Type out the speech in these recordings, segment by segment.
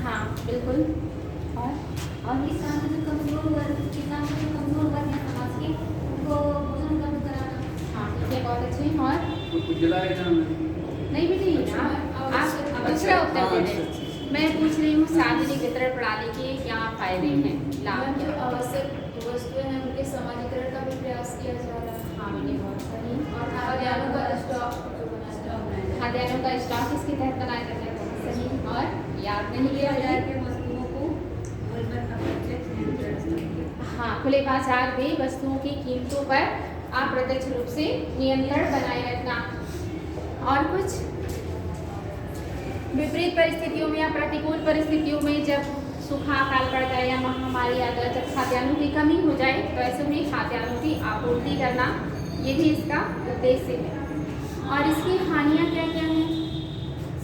हाँ बिल्कुल। और किसान जो कमजोर वर्ग हैं समाज के, उनको भोजन कम कराना। हाँ ठीक है, बहुत अच्छे। और उज्ज्वला योजना में नहीं बेटी, आप दूसरा उत्तर दे दें। मैं पूछ रही हूँ सार्वजनिक वितरण प्रणाली के क्या फायदे हैं, लाभ जो क्या? आवश्यक वस्तुएं हैं उनके समाजीकरण का भी प्रयास किया जा रहा है। हाँ बेटी बहुत सही। और खाद्यान्नों का स्टॉक जो बनाया है, खाद्यान्नों का स्टॉक इसके तहत बनाया जाता है, बहुत सही। और याद नहीं किया जाए कि वस्तुओं को हाँ खुले बाजार में वस्तुओं की कीमतों पर अप्रत्यक्ष रूप से नियंत्रण बनाए रखना। और कुछ विपरीत परिस्थितियों में या प्रतिकूल परिस्थितियों में जब सूखा अकाल पड़ जाए या महामारी आ जाए, जब खाद्यान्नों की कमी हो जाए, तो ऐसे में खाद्यान्नों की आपूर्ति करना, ये भी इसका उद्देश्य है। और इसकी हानियाँ क्या क्या हैं?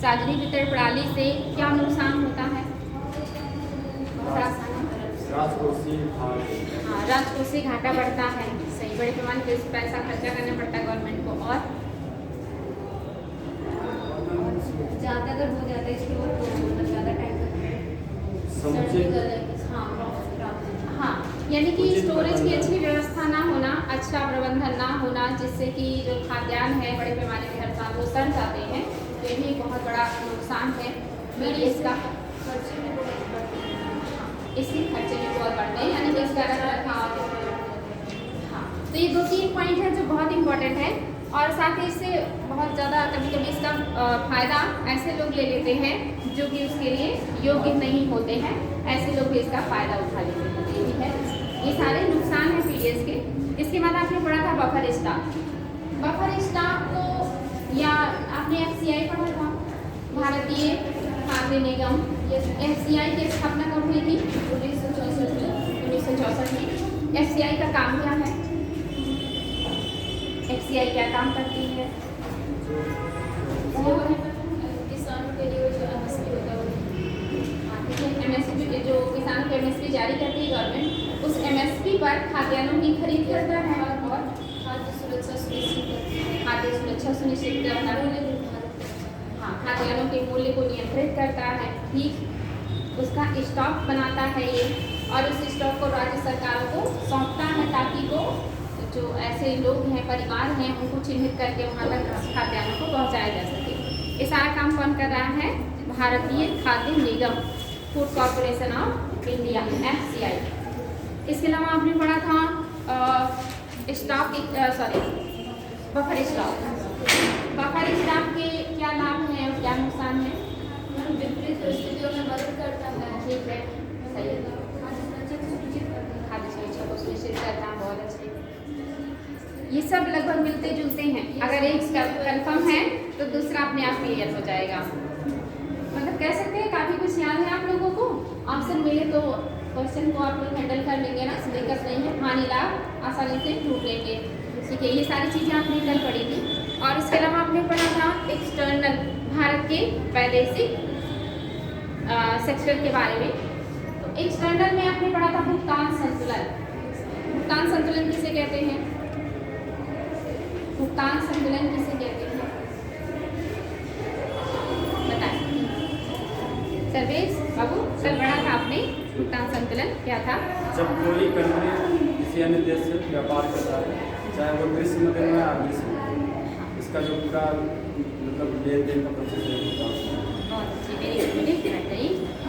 सार्वजनिक वितरण प्रणाली से क्या नुकसान होता है? हाँ राजकोषीय घाटा बढ़ता है, सही। बड़े पैमाने पर पैसा खर्चा करना पड़ता है गवर्नमेंट को। और ज़्यादा अगर हो जाता है इसके बाद तो मतलब ज़्यादा टाइम तक हाँ यानी कि स्टोरेज की अच्छी व्यवस्था ना होना, अच्छा प्रबंधन ना होना, जिससे कि जो खाद्यान्न है बड़े पैमाने पर हर साल वो सड़ जाते हैं, तो ये भी एक बहुत बड़ा नुकसान है। मीडिया इसका इसके खर्चे भी बहुत बढ़ते हैं, यानी कि इसका रखरखाव। हाँ तो ये 2-3 पॉइंट है जो बहुत इंपॉर्टेंट है। और साथ ही इससे बहुत ज़्यादा कभी कभी इसका फ़ायदा ऐसे लोग ले लेते हैं जो कि उसके लिए योग्य नहीं होते हैं, ऐसे लोग भी इसका फ़ायदा उठा लेते हैं, ये भी है। ये सारे नुकसान हैं पीडीएस के। इसके बाद आपने पढ़ा था बफर स्टॉक। बफर स्टॉक को या आपने एफसीआई पढ़ा था, भारतीय खाद्य निगम। एफसीआई की स्थापना कब हुई थी? 1964 में। एफसीआई का काम क्या है? एफसीआई क्या काम करती है? किसानों के लिए जो एमएसपी होता है, एमएसपी जो किसानों को एमएसपी जारी करती है गवर्नमेंट, उस एमएसपी पर खाद्यान्नों की खरीद करता है और खाद्य सुरक्षा सुनिश्चित करती है। खाद्य सुरक्षा सुनिश्चित करता है। हाँ खाद्यान्नों के मूल्य को नियंत्रित करता है, ठीक। उसका स्टॉक बनाता है ये, और उस स्टॉक को राज्य सरकारों को सौंपता है ताकि वो जो ऐसे लोग हैं, परिवार हैं, उनको चिन्हित करके वहाँ तक खाद्यान्नों को पहुँचाया जा सके। ये सारा काम कौन कर रहा है? भारतीय खाद्य निगम, food corporation of India, FCI. इसके अलावा आपने पढ़ा था stock buffer stock. Buffer stock के क्या लाभ हैं और क्या नुकसान हैं? विपरीत परिस्थितियों में मदद करता है। ठीक है, सही है। खाद्य सुरक्षा को सुनिश्चित करता है, बहुत अच्छे। ये सब लगभग मिलते जुलते हैं। अगर एक कन्फर्म है तो दूसरा अपने आप क्लियर हो जाएगा। मतलब कह सकते हैं काफ़ी कुछ याद है आप लोगों को। ऑप्शन मिले तो क्वेश्चन को आप लोग हैंडल कर लेंगे ना, दिक्कत नहीं है। हानि लाभ आसानी से ढूंढ लेंगे, ठीक है। ये सारी चीज़ें आपने कल पढ़ी थी। और इसके अलावा आपने पढ़ा था एक्सटर्नल, भारत के वैदेशिक सेक्टर के बारे में। तो एक्सटर्नल में आपने पढ़ा था भुगतान संतुलन। भुगतान संतुलन किसे कहते हैं? भुगतान संतुलन किसे कहते हैं? बताएं सर्वेश बाबू, कल पढ़ा था आपने भुगतान संतुलन क्या था? जब कोई कंट्री किसी अन्य देश से व्यापार करता है, चाहे वो ग्रीष्म महीने में या ग्रीष्म में, इसका जो पूरा मतलब लेन देन का प्रोसेस होता है। बहुत अच्छी, वेरी गुड।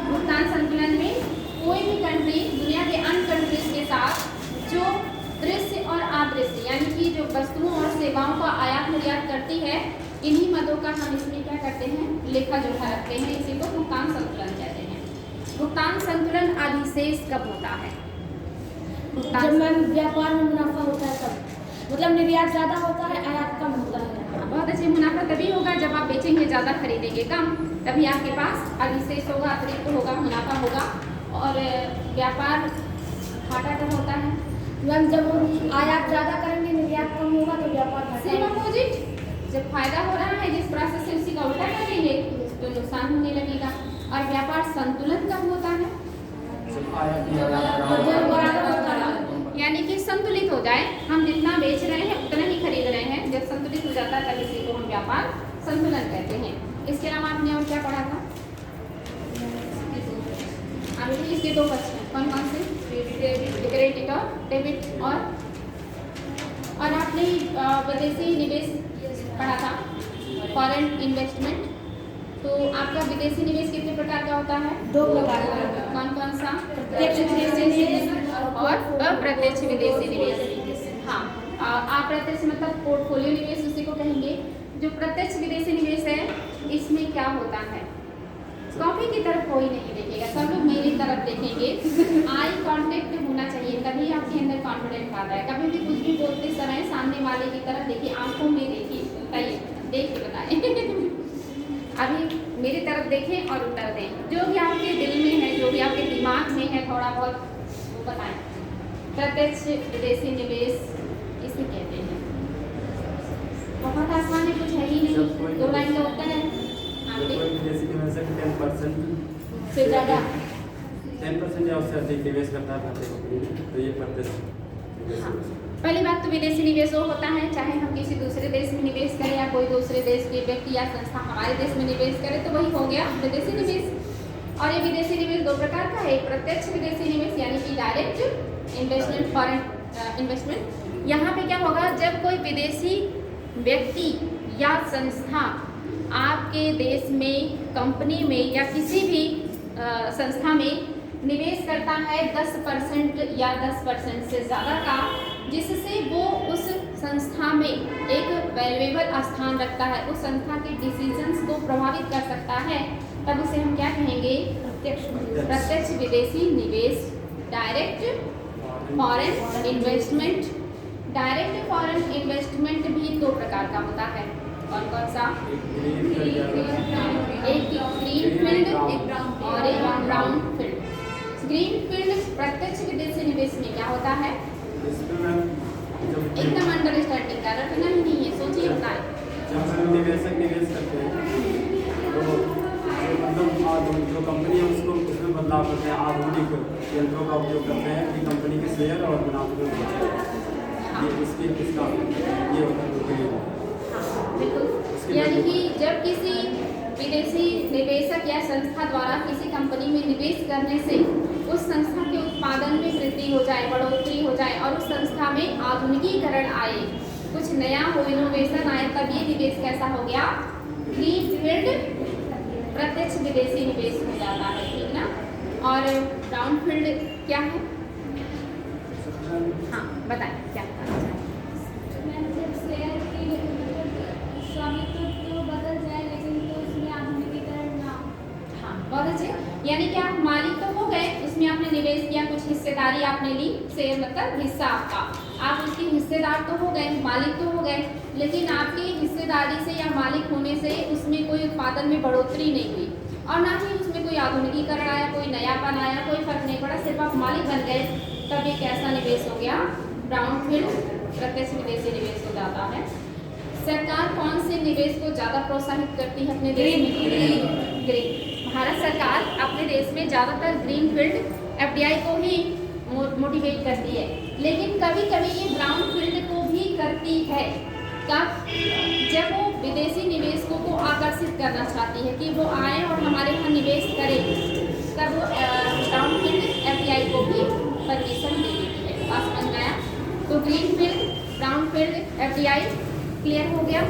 भुगतान संतुलन में कोई भी कंट्री दुनिया के अन्य कंट्रीज के साथ जो दृश्य और अदृश्य यानी कि जो वस्तुओं और सेवाओं का आयात निर्यात करती है, इन्हीं मदों का हम इसमें क्या करते हैं? लेखा जोखा रखते हैं। इसी को भुगतान संतुलन कहते हैं। भुगतान संतुलन अधिशेष कब होता है? जब व्यापार में मुनाफा होता है तब, मतलब निर्यात ज़्यादा होता है, आयात कम होता है। बहुत अच्छे। मुनाफा तभी होगा जब आप बेचेंगे ज़्यादा, खरीदेंगे कम, तभी आपके पास अधिशेष होगा, अतिरिक्त होगा, मुनाफा होगा। और व्यापार घाटा कब होता है? मैम जब हम आयात ज़्यादा करेंगे, निर्यात कम होगा तो व्यापार घाटा। सेम अपोजिट, जब फायदा हो रहा है जिस प्रोसेस से उसी का उल्टा करेंगे तो नुकसान होने लगेगा। और व्यापार संतुलन कब होता है? यानी कि संतुलित हो जाए, हम जितना बेच रहे हैं उतना ही खरीद रहे हैं, जब संतुलित हो जाता है तब इसी को हम व्यापार संतुलन कहते हैं। इसके अलावा आपने और क्या पढ़ा था? इसके दो पक्ष हैं, कौन कौन से? क्रेडिट और डेबिट। और आपने विदेशी निवेश पढ़ा था, फॉरेन इन्वेस्टमेंट। तो आपका विदेशी निवेश कितने प्रकार का होता है? 2 प्रकार का। कौन कौन सा? प्रत्यक्ष विदेशी निवेश और अप्रत्यक्ष विदेशी निवेश। हाँ, अप्रत्यक्ष मतलब पोर्टफोलियो निवेश उसी को कहेंगे। जो प्रत्यक्ष विदेशी निवेश है, इसमें क्या होता है? कॉपी की तरफ कोई नहीं देखेगा, सब लोग मेरी तरफ देखेंगे। आई कांटेक्ट होना चाहिए, तभी आपके अंदर कॉन्फिडेंस आता है। कभी भी कुछ भी बोलते समय सामने वाले की तरफ देखिए, आंखों में देखिए, बताइए, देख के बताएं। अभी मेरी तरफ देखें और उत्तर दें। जो भी आपके दिल में है, जो भी आपके दिमाग में है, थोड़ा बहुत वो बताएं। प्रत्यक्ष विदेशी निवेश इसे कहते हैं। बहुत आसान है, कुछ है ही नहीं, 2 लाइन का उत्तर है। जब कोई विदेशी निवेशक 10% से ज़्यादा 10% या उससे अधिक निवेश करता है भारतीय कंपनी में, तो ये प्रत्यक्ष निवेश हाँ। हो सकता पहली बात तो विदेशी निवेश वो होता है, चाहे हम किसी दूसरे देश में निवेश करें या कोई दूसरे देश के व्यक्ति या संस्था हमारे देश में निवेश करे, तो वही हो गया विदेशी निवेश। और ये विदेशी निवेश 2 प्रकार का है, एक प्रत्यक्ष विदेशी निवेश यानी कि डायरेक्ट इन्वेस्टमेंट, फॉरेन इन्वेस्टमेंट। यहाँ पे क्या होगा, जब कोई विदेशी व्यक्ति या संस्था आपके देश में, कंपनी में या किसी भी संस्था में निवेश करता है 10% या 10% से ज़्यादा का, जिससे वो उस संस्था में एक वैल्यूएबल स्थान रखता है, उस संस्था के डिसीजंस को प्रभावित कर सकता है, तब उसे हम क्या कहेंगे? प्रत्यक्ष विदेशी निवेश, direct foreign investment. Direct foreign investment भी 2 प्रकार का होता है, कौन कौन सा? एक ग्रीन फील्ड और एक ब्राउन फील्ड। ग्रीन फील्ड प्रत्यक्ष विदेशी निवेश में क्या होता है? एकदम अंडरस्टैंडिंग का रखना ही नहीं है, सोचिए बताए। जब निवेशक निवेश करते हैं तो मतलब जो कंपनी है उसको उसमें बदलाव करते हैं, आधुनिक यंत्रों का उपयोग करते हैं कि कंपनी के शेयर और मुनाफे में बचे। ये इसका ये होता है ग्रीन। बिल्कुल, यानी कि जब किसी विदेशी निवेशक या संस्था द्वारा किसी कंपनी में निवेश करने से उस संस्था के उत्पादन में वृद्धि हो जाए, बढ़ोतरी हो जाए और उस संस्था में आधुनिकीकरण आए, कुछ नया हो, इनोवेशन आए, तब ये निवेश कैसा हो गया? ग्रीन फील्ड प्रत्यक्ष विदेशी निवेश हो जाता है, ठीक ना। और ब्राउन फील्ड क्या है? हाँ बताएं, क्या बताना चाहें? स्वामित्व तो बदल जाए लेकिन तो उसमें आधुनिकीकरण ना हो। हाँ बहुत अच्छे, यानी कि आप मालिक तो हो गए, उसमें आपने निवेश किया, कुछ हिस्सेदारी आपने ली, शेयर मतलब हिस्सा आपका, आप उसके हिस्सेदार तो हो गए, मालिक तो हो गए, लेकिन आपकी हिस्सेदारी से या मालिक होने से उसमें कोई उत्पादन में बढ़ोतरी नहीं हुई और ना ही उसमें कोई आधुनिकीकरण आया, कोई नयापन आया, कोई फर्क नहीं पड़ा, सिर्फ आप मालिक बन गए, तब ये कैसा निवेश हो गया? ब्राउन फील्ड प्रत्यक्ष विदेशी निवेश हो जाता है। सरकार कौन से निवेश को ज़्यादा प्रोत्साहित करती है अपने देश में? ग्रीन। भारत सरकार अपने देश में ज़्यादातर ग्रीन फील्ड FDI को ही मोटिवेट करती है, लेकिन कभी कभी ये ब्राउन फील्ड को भी करती है। कब? जब वो विदेशी निवेशकों को आकर्षित करना चाहती है कि वो आए और हमारे यहाँ निवेश करें, तब वो ब्राउन फील्ड FDI को भी परमिशन दे देती है। बात समझ में आया? तो green field, brown field, FDI clear हो गया।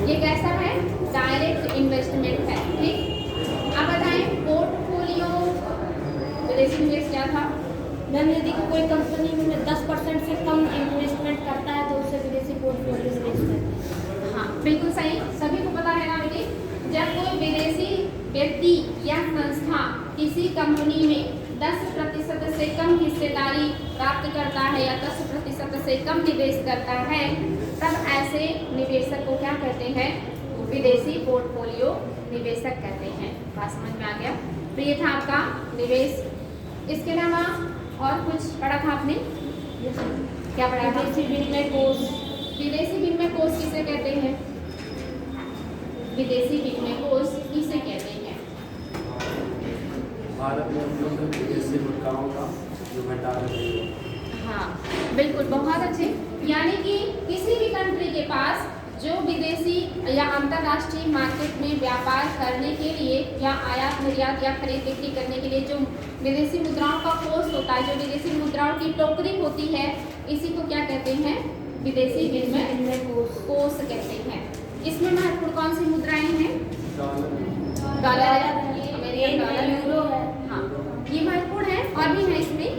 ये कैसा है? डायरेक्ट इन्वेस्टमेंट है, ठीक। अब बताएं पोर्टफोलियो विदेशी निवेश क्या था? मैम यदि कोई कंपनी में 10% से कम इन्वेस्टमेंट करता है तो उसे विदेशी पोर्टफोलियो निवेश करते हैं। हाँ बिल्कुल सही, सभी को पता है ना बेटी। जब कोई विदेशी व्यक्ति या संस्था किसी कंपनी में 10% से कम हिस्सेदारी प्राप्त करता है या 10% से कम निवेश करता है, तब ऐसे निवेशक को क्या कहते हैं? विदेशी पोर्टफोलियो निवेशक कहते हैं। बात समझ में आ गया? तो ये था आपका निवेश। इसके अलावा और कुछ पढ़ा था आपने? क्या पढ़ा था? विदेशी विनिमय कोष। विदेशी विनिमय कोष किसे कहते हैं? विदेशी विनिमय कोष किसे कहते हैं? भारत में उपलब्ध विदेशी मुद्राओं का जो भंडार है। हाँ बिल्कुल, बहुत अच्छे। यानी कि किसी भी कंट्री के पास जो विदेशी या अंतर्राष्ट्रीय मार्केट में व्यापार करने के लिए या आयात निर्यात या खरीद बिक्री करने के लिए जो विदेशी मुद्राओं का कोष होता है, जो विदेशी मुद्राओं की टोकरी होती है, इसी को क्या कहते हैं? विदेशी विनिमय कोष कहते हैं। इसमें महत्वपूर्ण कौन सी मुद्राएं हैं? डॉलर है, अमेरिकन डॉलर, यूरो है। हाँ, ये महत्वपूर्ण है। और भी है इसमें।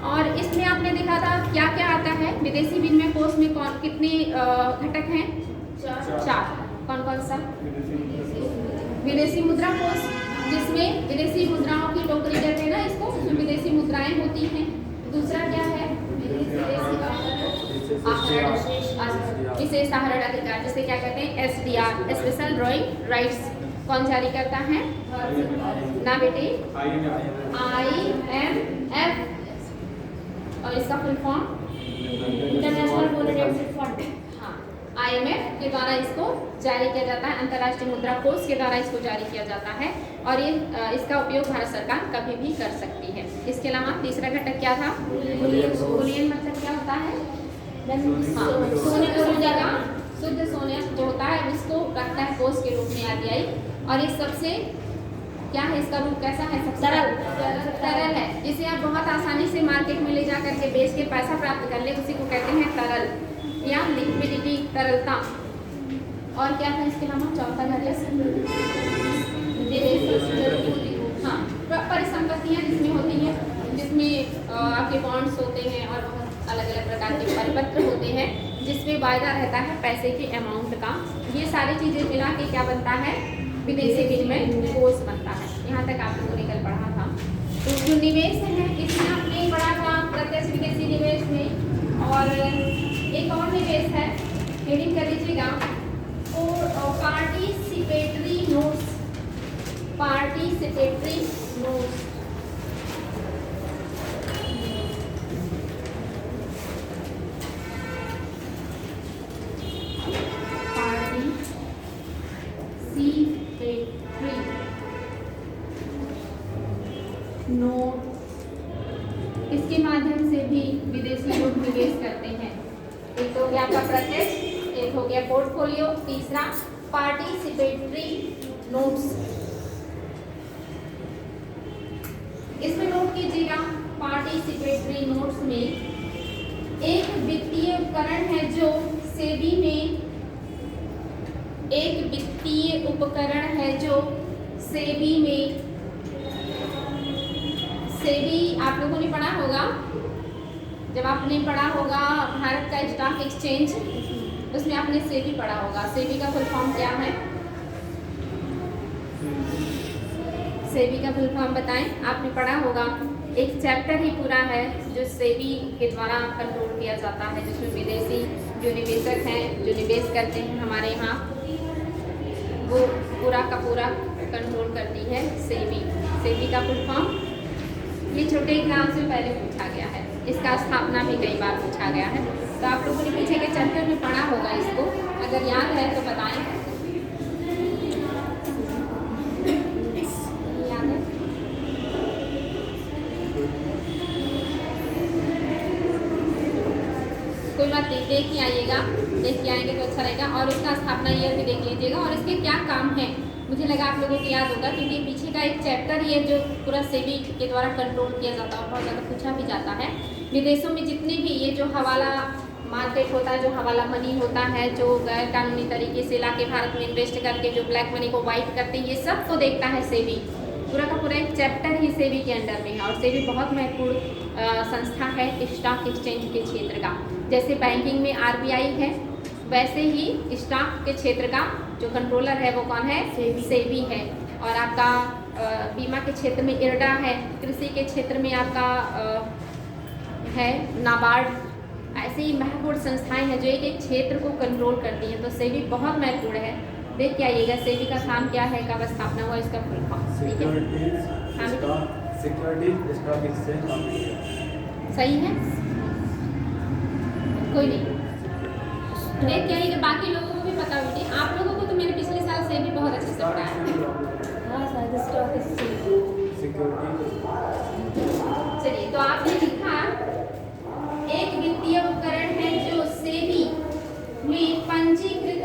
और इसमें आपने देखा था क्या क्या आता है? विदेशी विनिमय कोष में कौन कितने घटक हैं? 4। कौन कौन सा? विदेशी मुद्रा कोष, जिसमें विदेशी मुद्राओं की टोकरी कहते हैं ना इसको, उसमें विदेशी मुद्राएं होती हैं। दूसरा क्या है? विशेष आहरण अधिकार, जिसे क्या कहते हैं? SDR, special drawing rights. कौन जारी करता है? ना बेटे, IMF। और इसका full form international monetary fund. हाँ, IMF के द्वारा इसको जारी किया जाता है, अंतर्राष्ट्रीय मुद्रा कोष के द्वारा इसको जारी किया जाता है। और ये इसका उपयोग भारत सरकार कभी भी कर सकती है। इसके अलावा तीसरा घटक क्या था? बुलियन मतलब क्या होता है? हाँ, सोने को जगह शुद्ध सोने जो होता है इसको रखता है कोष के रूप में RBI। और ये सबसे क्या है? इसका रूप कैसा है? सबसे तरल है, जिसे आप बहुत आसानी से मार्केट में ले जा करके बेच के पैसा प्राप्त कर ले, उसी को कहते हैं तरल या लिक्विडिटी, तरलता। और क्या था इसके अलावा? चौथा घटक, हाँ, परिसंपत्तियाँ जिसमें होती हैं, जिसमें आपके बॉन्ड्स होते हैं और बहुत अलग अलग प्रकार के परिपत्र होते हैं, जिसमें वायदा रहता है पैसे के अमाउंट का। ये सारी चीज़ें मिला के क्या बनता है? विदेशी विनिमय कोष बनता है। यहाँ तक आप लोगों ने कल पढ़ा था। तो जो निवेश है इसमें आपने पढ़ा था प्रत्यक्ष विदेशी निवेश में। और एक और निवेश है, हेडिंग कर लीजिएगा, participatory notes. Participatory notes note, इसके माध्यम से भी विदेशी लोग निवेश करते हैं। एक तो गया आपका प्रत्यक्ष, एक हो गया पोर्टफोलियो, तीसरा पार्टिसिपेटरी नोट्स। इसमें नोट कीजिएगा, पार्टिसिपेटरी नोट्स में एक वित्तीय उपकरण है जो सेबी में, एक वित्तीय उपकरण है जो सेबी में, सेबी आप लोगों ने पढ़ा होगा, जब आपने पढ़ा होगा भारत का स्टॉक एक्सचेंज, उसमें आपने सेबी पढ़ा होगा। सेबी का फुल फॉर्म क्या है? सेबी का फुल फॉर्म बताएं, आपने पढ़ा होगा। एक चैप्टर ही पूरा है जो सेबी के द्वारा कंट्रोल किया जाता है, जिसमें विदेशी जो निवेशक हैं, जो निवेश करते हैं हमारे यहाँ, वो पूरा का पूरा कंट्रोल करती है सेबी। सेबी का फुल फॉर्म ये छोटे एग्जाम से पहले पूछा गया है, इसका स्थापना भी कई बार पूछा गया है। तो आप लोगों ने पीछे के चैप्टर में पढ़ा होगा इसको, अगर याद है तो बताएं। याद है? कोई बात नहीं, देख के आइएगा, देख के आएंगे तो अच्छा रहेगा। और उसका स्थापना ईयर भी देख लीजिएगा और इसके क्या काम है। मुझे लगा आप लोगों को याद होगा, क्योंकि पीछे का एक चैप्टर ही है जो पूरा सेबी के द्वारा कंट्रोल किया जाता है और बहुत ज़्यादा पूछा भी जाता है। विदेशों में जितने भी ये जो हवाला मार्केट होता है, जो हवाला मनी होता है, जो गैर कानूनी तरीके से लाके भारत में इन्वेस्ट करके जो ब्लैक मनी को वाइट करते हैं, ये सब को देखता है सेबी। पूरा का पूरा एक चैप्टर ही सेबी के अंडर में है। और सेबी बहुत महत्वपूर्ण संस्था है स्टॉक एक्सचेंज के क्षेत्र का। जैसे बैंकिंग में RBI है, वैसे ही स्टॉक के क्षेत्र का जो कंट्रोलर है वो कौन है? सेबी है। और आपका बीमा के क्षेत्र में IRDA है, कृषि के क्षेत्र में आपका है नाबार्ड। ऐसे ही महत्वपूर्ण संस्थाएं हैं जो एक एक क्षेत्र को कंट्रोल करती हैं। तो सेबी बहुत महत्वपूर्ण है, देख के आइएगा सेबी का काम क्या है, कब स्थापना हुआ, इसका full form. Securities stock exchange सही है, कोई नहीं, देख के आइएगा। बाकी लोगों को भी पता होगी, आप लोगों को तो मैंने पिछले साल सेबी बहुत अच्छे से पढ़ाया है। हाँ सर, स्टॉक एक्सचेंज सिक्योरिटी। चलिए, तो आपने लिखा एक वित्तीय उपकरण है जो सेबी में पंजीकृत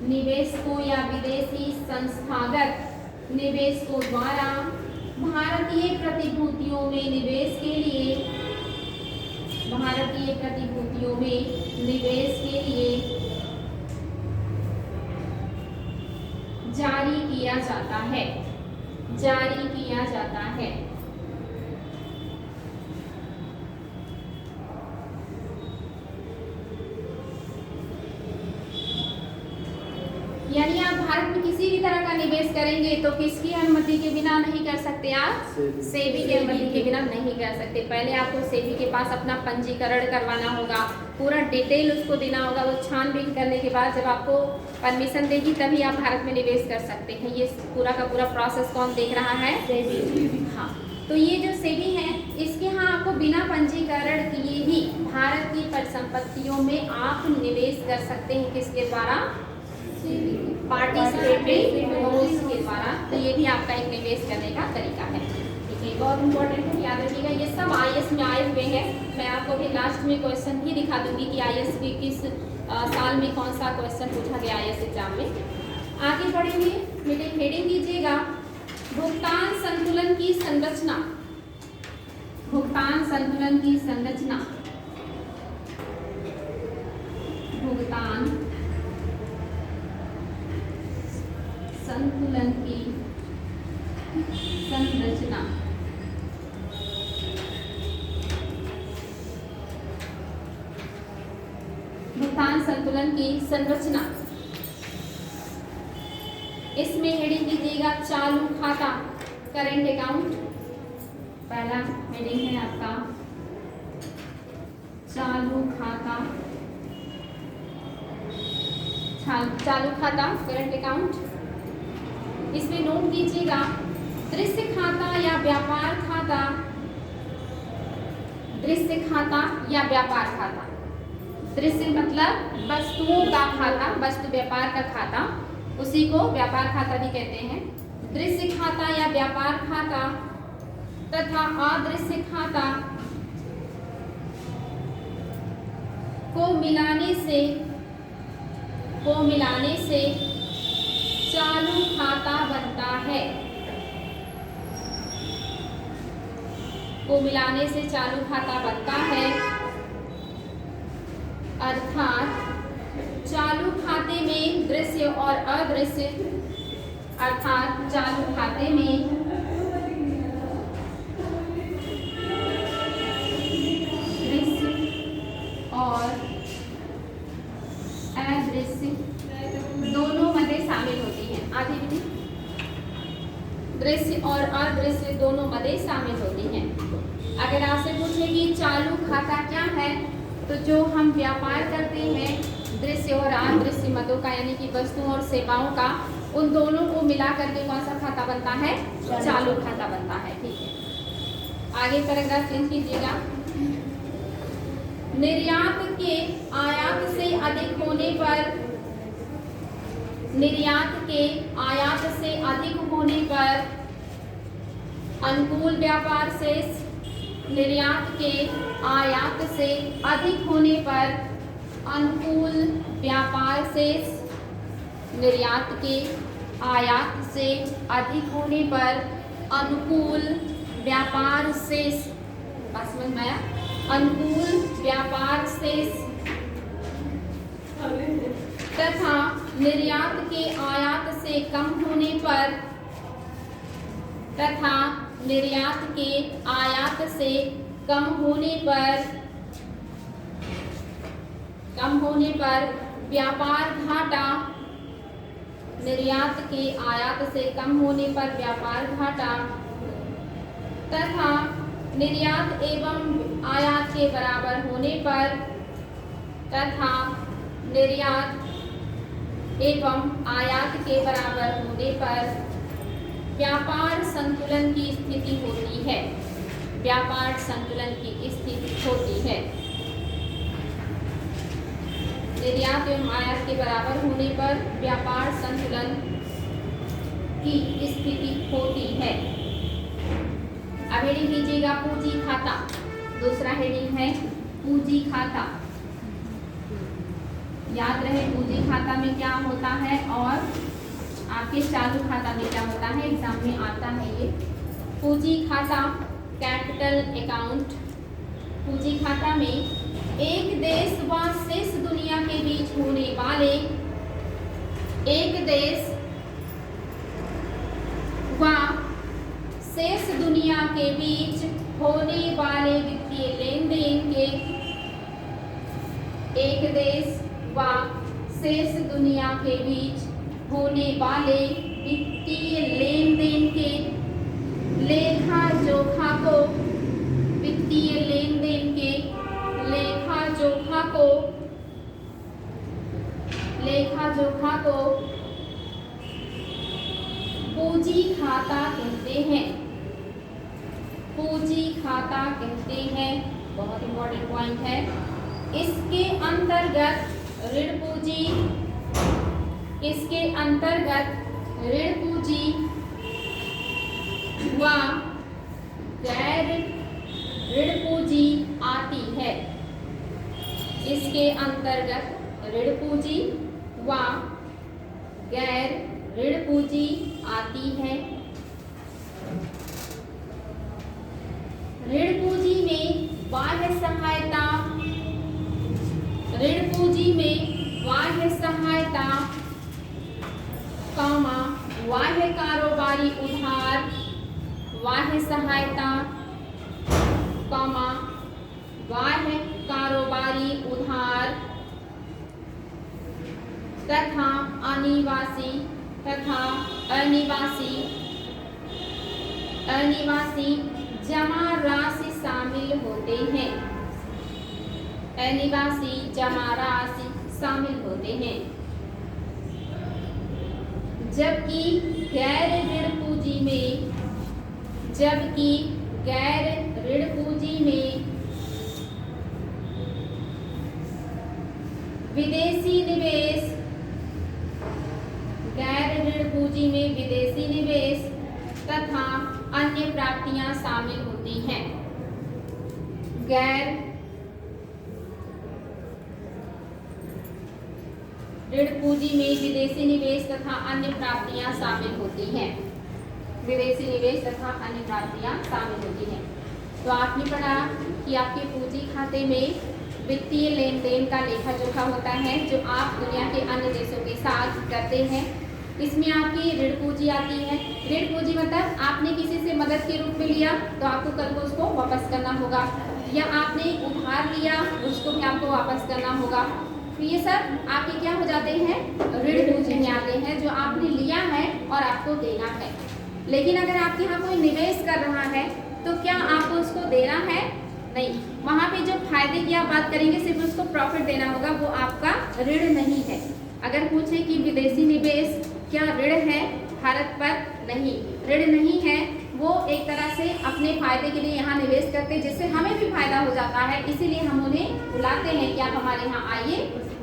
निवेशकों या विदेशी संस्थागत निवेशकों द्वारा भारतीय प्रतिभूतियों में निवेश के लिए जारी किया जाता है। यानी आप भारत में किसी भी तरह का निवेश करेंगे तो किसकी अनुमति के बिना नहीं कर सकते, आप सेबी की अनुमति के बिना नहीं कर सकते। पहले आपको सेबी के पास अपना पंजीकरण करवाना होगा, पूरा डिटेल उसको देना होगा। वो छानबीन करने के बाद जब आपको परमिशन देगी तभी आप भारत में निवेश कर सकते हैं। ये पूरा का पूरा प्रोसेस कौन देख रहा है, सेबी। हाँ, तो ये जो सेबी है इसके यहाँ आपको बिना पंजीकरण किए ही भारत की परिसंपत्तियों में आप निवेश कर सकते हैं। किसके द्वारा, पार्टिसिपेटरी बोनस के द्वारा। तो ये भी आपका एक निवेश करने का तरीका है। ठीक है, बहुत इंपॉर्टेंट है, याद रखिएगा। ये सब आईएएस में आए हुए हैं। मैं आपको भी लास्ट में क्वेश्चन भी दिखा दूंगी कि आईएएस के किस साल में कौन सा क्वेश्चन पूछा गया आईएएस एग्जाम में। आगे बढ़ेंगे, मीटिंग हेडिंग कीजिएगा, भुगतान संतुलन की संरचना। भुगतान संतुलन की संरचना, भुगतान संतुलन की संरचना। भुगतान संतुलन की संरचना, इसमें हेडिंग कीजिएगा चालू खाता, करेंट अकाउंट। पहला हेडिंग है आपका चालू खाता, चालू खाता करंट अकाउंट। इसमें नोट कीजिएगा दृश्य खाता या व्यापार खाता, दृश्य खाता या व्यापार खाता। दृश्य मतलब वस्तुओं का खाता, वस्तु व्यापार का खाता, उसी को व्यापार खाता भी कहते हैं। दृश्य खाता या व्यापार खाता तथा अदृश्य खाता को मिलाने से चालू खाता बनता है। को मिलाने से चालू खाता बनता है, अर्थात चालू खाते में दृश्य और अदृश्य, अर्थात चालू खाते में दृश्य और अदृश्य दोनों मदें शामिल होती हैं। आधी विधि, दृश्य और अदृश्य दोनों मदें शामिल होती हैं। अगर आपसे पूछे कि चालू खाता क्या है, तो जो हम व्यापार करते हैं दृश्य और अदृश्य मदों का, यानी कि वस्तुओं और सेवाओं का, उन दोनों को मिला करके कौन सा खाता बनता है, चालू खाता बनता है। ठीक है, आगे पैराग्राफ चेंज कीजिएगा। निर्यात के आयात से अधिक होने पर, निर्यात के आयात से अधिक होने पर अनुकूल व्यापार शेष, निर्यात के आयात से अधिक होने पर अनुकूल व्यापार शेष, निर्यात के आयात से अधिक होने पर अनुकूल व्यापार शेष, बात समझ में आया, अनुकूल व्यापार शेष तथा निर्यात के आयात से कम होने पर, तथा निर्यात के आयात से कम होने पर व्यापार घाटा, निर्यात के आयात से कम होने पर व्यापार घाटा तथा निर्यात एवं आयात के बराबर होने पर, तथा निर्यात एवं आयात के बराबर होने पर व्यापार संतुलन की स्थिति होती है। व्यापार संतुलन की स्थिति होती है। निर्यात एवं आयात के बराबर होने पर व्यापार संतुलन की स्थिति होती है। अब हेडिंग लीजिएगा पूंजी खाता। दूसरा हेडिंग है पूंजी खाता। याद रहे पूंजी खाता में क्या होता है और आपके चालू खाता में क्या होता है, एग्जाम में आता है ये। पूंजी खाता कैपिटल अकाउंट। पूंजी खाता में एक देश व शेष दुनिया के बीच होने वाले एक देश व शेष दुनिया के बीच होने वाले वित्तीय लेन देन के एक देश व शेष दुनिया के बीच होने वाले वित्तीय लेन देन के लेखा जोखा को वित्तीय लेन देन के लेखा जोखा को पूंजी खाता कहते हैं। पूंजी खाता कहते हैं, बहुत इंपॉर्टेंट पॉइंट है। इसके अंतर्गत ऋण पूंजी, इसके अंतर्गत ऋण पूंजी व गैर ऋण पूंजी आती है। इसके अंतर्गत ऋण पूंजी व गैर ऋण पूंजी आती है। ऋण पूंजी में बाह्य सहायता, ऋण पूंजी में बाह्य सहायता, बाह्य कारोबारी उधार, बाह्य सहायता, बाह्य कारोबारी उधार तथा अनिवासी जमा राशि शामिल होते हैं। अनिवासी जमा राशि शामिल होते हैं। जबकि गैर ऋण पूंजी में विदेशी निवेश, गैर ऋण पूंजी में विदेशी निवेश तथा अन्य प्राप्तियां शामिल होती हैं। गैर ऋण पूंजी में विदेशी निवेश तथा अन्य प्राप्तियां शामिल होती हैं। विदेशी निवेश तथा अन्य प्राप्तियां शामिल होती हैं। तो आपने पढ़ा कि आपके पूंजी खाते में वित्तीय लेन देन का लेखा जोखा होता है जो आप दुनिया के अन्य देशों के साथ करते हैं। इसमें आपकी ऋण पूंजी आती है। ऋण पूंजी मतलब आपने किसी से मदद के रूप में लिया तो आपको कल को उसको वापस करना होगा, या आपने उधार लिया उसको भी आपको वापस करना होगा। तो ये सब आपके क्या हो जाते हैं, ऋण पूंजी में आते हैं जो आपने लिया है और आपको देना है। लेकिन अगर आपके यहाँ कोई निवेश कर रहा है तो क्या आपको उसको देना है? नहीं। वहाँ पे जो फायदे की आप बात करेंगे सिर्फ उसको प्रॉफिट देना होगा, वो आपका ऋण नहीं है। अगर पूछे कि विदेशी निवेश क्या ऋण है भारत पर? नहीं, ऋण नहीं है। वो एक तरह से अपने फायदे के लिए यहाँ निवेश करते हैं जिससे हमें भी फायदा हो जाता है, इसीलिए हम उन्हें बुलाते हैं कि आप हमारे यहाँ आइए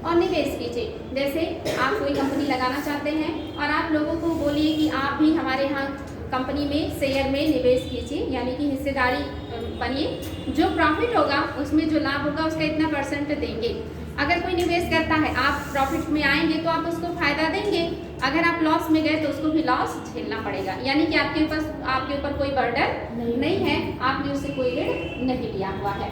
और निवेश कीजिए। जैसे आप कोई कंपनी लगाना चाहते हैं और आप लोगों को बोलिए कि आप भी हमारे यहाँ कंपनी में शेयर में निवेश कीजिए, यानी कि हिस्सेदारी बनिए। जो प्रॉफिट होगा उसमें जो लाभ होगा उसका इतना परसेंट देंगे। अगर कोई निवेश करता है, आप प्रॉफिट में आएंगे तो आप उसको फायदा देंगे, अगर आप लॉस में गए तो उसको भी लॉस झेलना पड़ेगा। यानी कि आपके ऊपर कोई बर्डन नहीं है, आपने उससे कोई ऋण नहीं लिया हुआ है।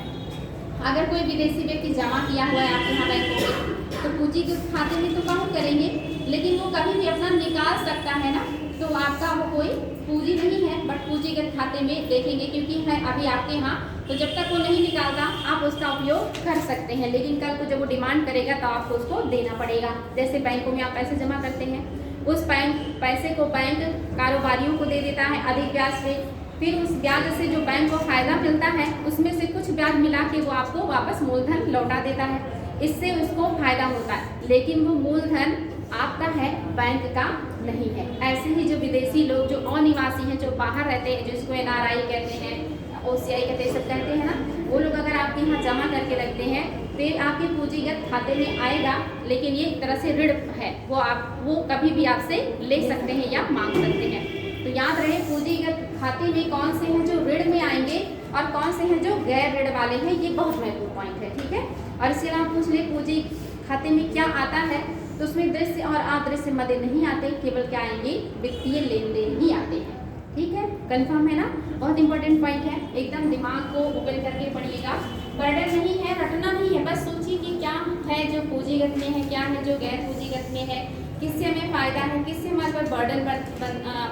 अगर कोई विदेशी व्यक्ति जमा किया हुआ है आपके यहाँ बैंकों में तो पूंजी के खाते में तो काउंट करेंगे, लेकिन वो कभी भी अपना निकाल सकता है ना, तो आपका वो कोई पूंजी नहीं है, बट पूंजीगत खाते में देखेंगे क्योंकि है अभी आपके यहाँ। तो जब तक वो नहीं निकालता आप उसका उपयोग कर सकते हैं, लेकिन कल को जब वो डिमांड करेगा तो आपको उसको देना पड़ेगा। जैसे बैंकों में आप पैसे जमा करते हैं, उस पैसे को बैंक कारोबारियों को दे देता है अधिक ब्याज पे, फिर उस ब्याज से जो बैंक को फायदा मिलता है उसमें से कुछ ब्याज मिला के वो आपको वापस मूलधन लौटा देता है, इससे उसको फायदा होता है। लेकिन वो मूलधन आपका है, बैंक का नहीं है। ऐसे ही जो विदेशी लोग जो अनिवासी हैं, जो बाहर रहते हैं, जिसको NRI कहते हैं, OCI कहते हैं, सब कहते हैं ना, वो लोग अगर आपके यहाँ जमा करके रखते हैं फिर आपके पूंजीगत खाते में आएगा, लेकिन ये एक तरह से ऋण है, वो कभी भी आपसे ले सकते हैं या मांग सकते हैं। तो याद रहे पूंजीगत खाते में कौन से हैं जो ऋण में आएंगे और कौन से हैं जो गैर ऋण वाले हैं, ये बहुत महत्वपूर्ण पॉइंट है, ठीक है। और इसके अलावा पूछ ले पूंजी खाते में क्या आता है, तो उसमें दृश्य और अदृश्य मदे नहीं आते, केवल क्या आएंगे, वित्तीय लेन देन ही आते हैं। ठीक है, कंफर्म है ना। बहुत इंपॉर्टेंट पॉइंट है, एकदम दिमाग को ओपन करके पढ़िएगा। बर्डन नहीं है, रटना नहीं है, बस सोचिए कि क्या है जो पूंजीगत में है, क्या है जो गैर पूंजीगत में है, किससे हमें फायदा है, किससे हमारे पर बर्डन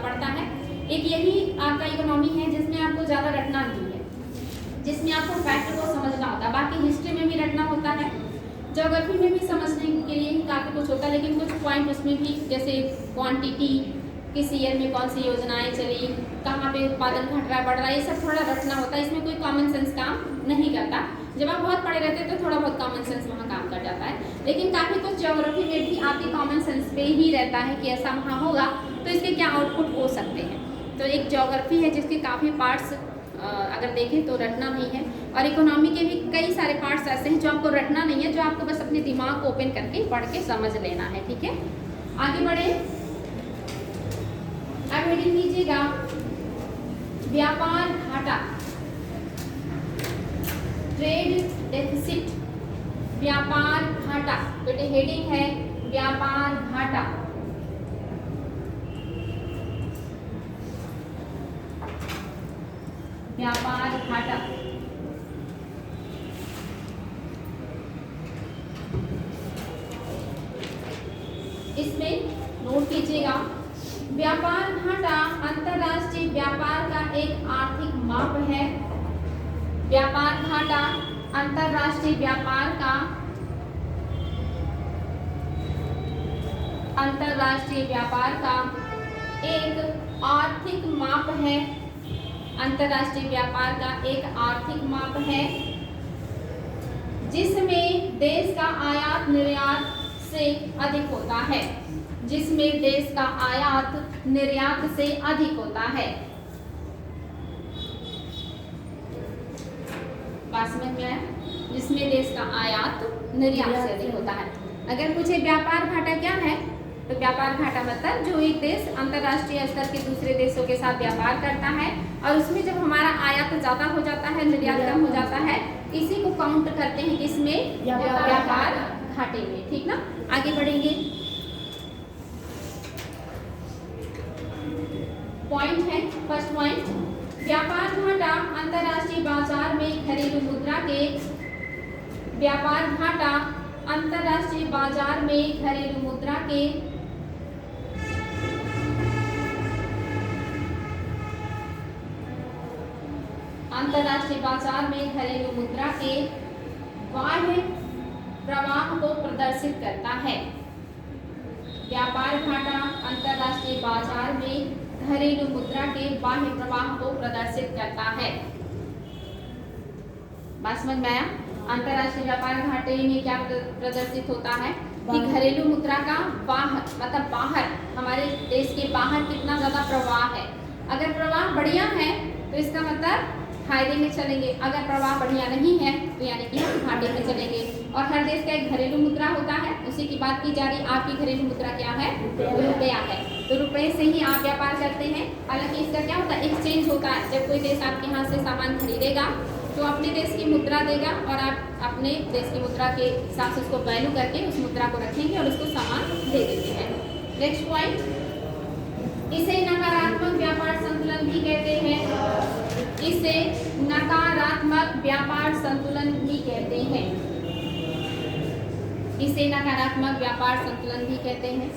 पड़ता है। एक यही आपका इकोनॉमी है जिसमें आपको ज़्यादा रटना नहीं है, जिसमें आपको फैक्ट को समझना होता है। बाकी हिस्ट्री में भी रटना होता है, ज्योग्राफी में भी समझने के लिए ही काफ़ी कुछ होता है, लेकिन कुछ पॉइंट उसमें भी, जैसे क्वांटिटी, किस ईयर में कौन सी योजनाएं चली, कहाँ पे उत्पादन घट रहा बढ़ रहा है, ये सब थोड़ा रटना होता है। इसमें कोई कॉमन सेंस काम नहीं करता। जब आप बहुत पढ़े रहते हैं तो थोड़ा बहुत कॉमन सेंस वहाँ काम कर जाता है, लेकिन काफ़ी कुछ ज्योग्राफी में भी आपके कॉमन सेंस पे ही रहता है कि ऐसा वहाँ होगा तो इसके क्या आउटपुट हो सकते हैं। तो एक ज्योग्राफी है जिसके काफ़ी पार्ट्स अगर देखें तो रटना नहीं है, और इकोनॉमी के भी कई सारे पार्ट्स ऐसे हैं जो आपको रटना नहीं है, जो आपको बस अपने दिमाग को ओपन करके पढ़ के समझ लेना है। ठीक है, आगे बढ़े। अब हेडिंग लीजिएगा व्यापार घाटा, ट्रेड डेफिसिट, व्यापार घाटा। बेटे हेडिंग है व्यापार घाटा। व्यापार घाटा, इसमें नोट कीजिएगा, व्यापार घाटा अंतरराष्ट्रीय व्यापार का एक आर्थिक माप है। व्यापार घाटा अंतरराष्ट्रीय व्यापार का एक आर्थिक माप है। अंतरराष्ट्रीय व्यापार का एक आर्थिक माप है जिसमें देश का आयात निर्यात से अधिक होता है, जिसमें देश का आयात निर्यात से अधिक होता है। बात समझ में आया? जिसमें देश का आयात निर्यात से अधिक होता है। अगर पूछे व्यापार घाटा क्या है, तो व्यापार घाटा मतलब जो एक देश अंतरराष्ट्रीय स्तर के दूसरे देशों के साथ व्यापार करता है और उसमें जब हमारा आयात ज़्यादा हो जाता है, निर्यात कम हो जाता है, इसी को काउंट करते हैं किसमें, व्यापार घाटे में। ठीक ना, आगे बढ़ेंगे। पॉइंट है, फर्स्ट पॉइंट, व्यापार घाटा अंतरराष्ट्रीय बाजार में घरेलू मुद्रा के, व्यापार घाटा अंतरराष्ट्रीय बाजार में घरेलू मुद्रा के अंतरराष्ट्रीय बाजार में घरेलू मुद्रा के बाह्य प्रवाह को प्रदर्शित करता है। व्यापार घाटा अंतरराष्ट्रीय बाजार में घरेलू मुद्रा के बाह्य प्रवाह को प्रदर्शित करता है। बात समझ में आया? अंतरराष्ट्रीय व्यापार घाटे में क्या प्रदर्शित होता है कि घरेलू मुद्रा का बाहर मतलब बाहर हमारे देश के बाहर कितना ज़्यादा प्रवाह है। अगर प्रवाह बढ़िया है तो इसका मतलब फायदे में चलेंगे, अगर प्रवाह बढ़िया नहीं है तो यानी कि हम घाटे में चलेंगे। और हर देश का एक घरेलू मुद्रा होता है, उसी की बात की जा रही। आपकी घरेलू मुद्रा क्या है? रुपया है। तो रुपये से ही आप व्यापार करते हैं। हालांकि इसका क्या होता है, एक्सचेंज होता है। जब कोई देश आपके यहाँ से सामान खरीदेगा तो अपने देश की मुद्रा देगा और आप अपने देश की मुद्रा के हिसाब से उसको वैल्यू करके उस मुद्रा को रखेंगे और उसको सामान दे देते हैं। नेक्स्ट पॉइंट, इसे नकारात्मक व्यापार संतुलन भी कहते हैं। इसे नकारात्मक व्यापार संतुलन भी कहते हैं। इसे नकारात्मक व्यापार संतुलन भी कहते हैं।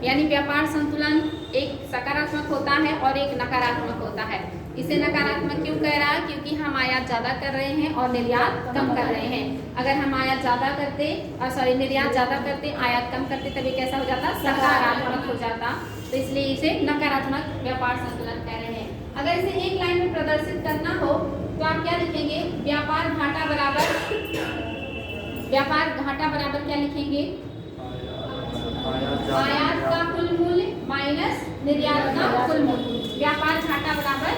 यानी व्यापार संतुलन एक सकारात्मक होता है और एक नकारात्मक होता है। इसे नकारात्मक क्यों कह रहा है? क्योंकि हम आयात ज़्यादा कर रहे हैं और निर्यात कम कर रहे हैं। अगर हम आयात ज़्यादा करते और निर्यात ज़्यादा करते, आयात कम करते, तभी कैसा हो जाता? सकारात्मक हो जाता। तो इसलिए इसे नकारात्मक व्यापार संतुलन कह रहे हैं। अगर इसे एक लाइन में प्रदर्शित करना हो तो आप क्या लिखेंगे? व्यापार घाटा बराबर क्या लिखेंगे? आयात का कुल मूल्य माइनस निर्यात का कुल मूल्य। व्यापार घाटा बराबर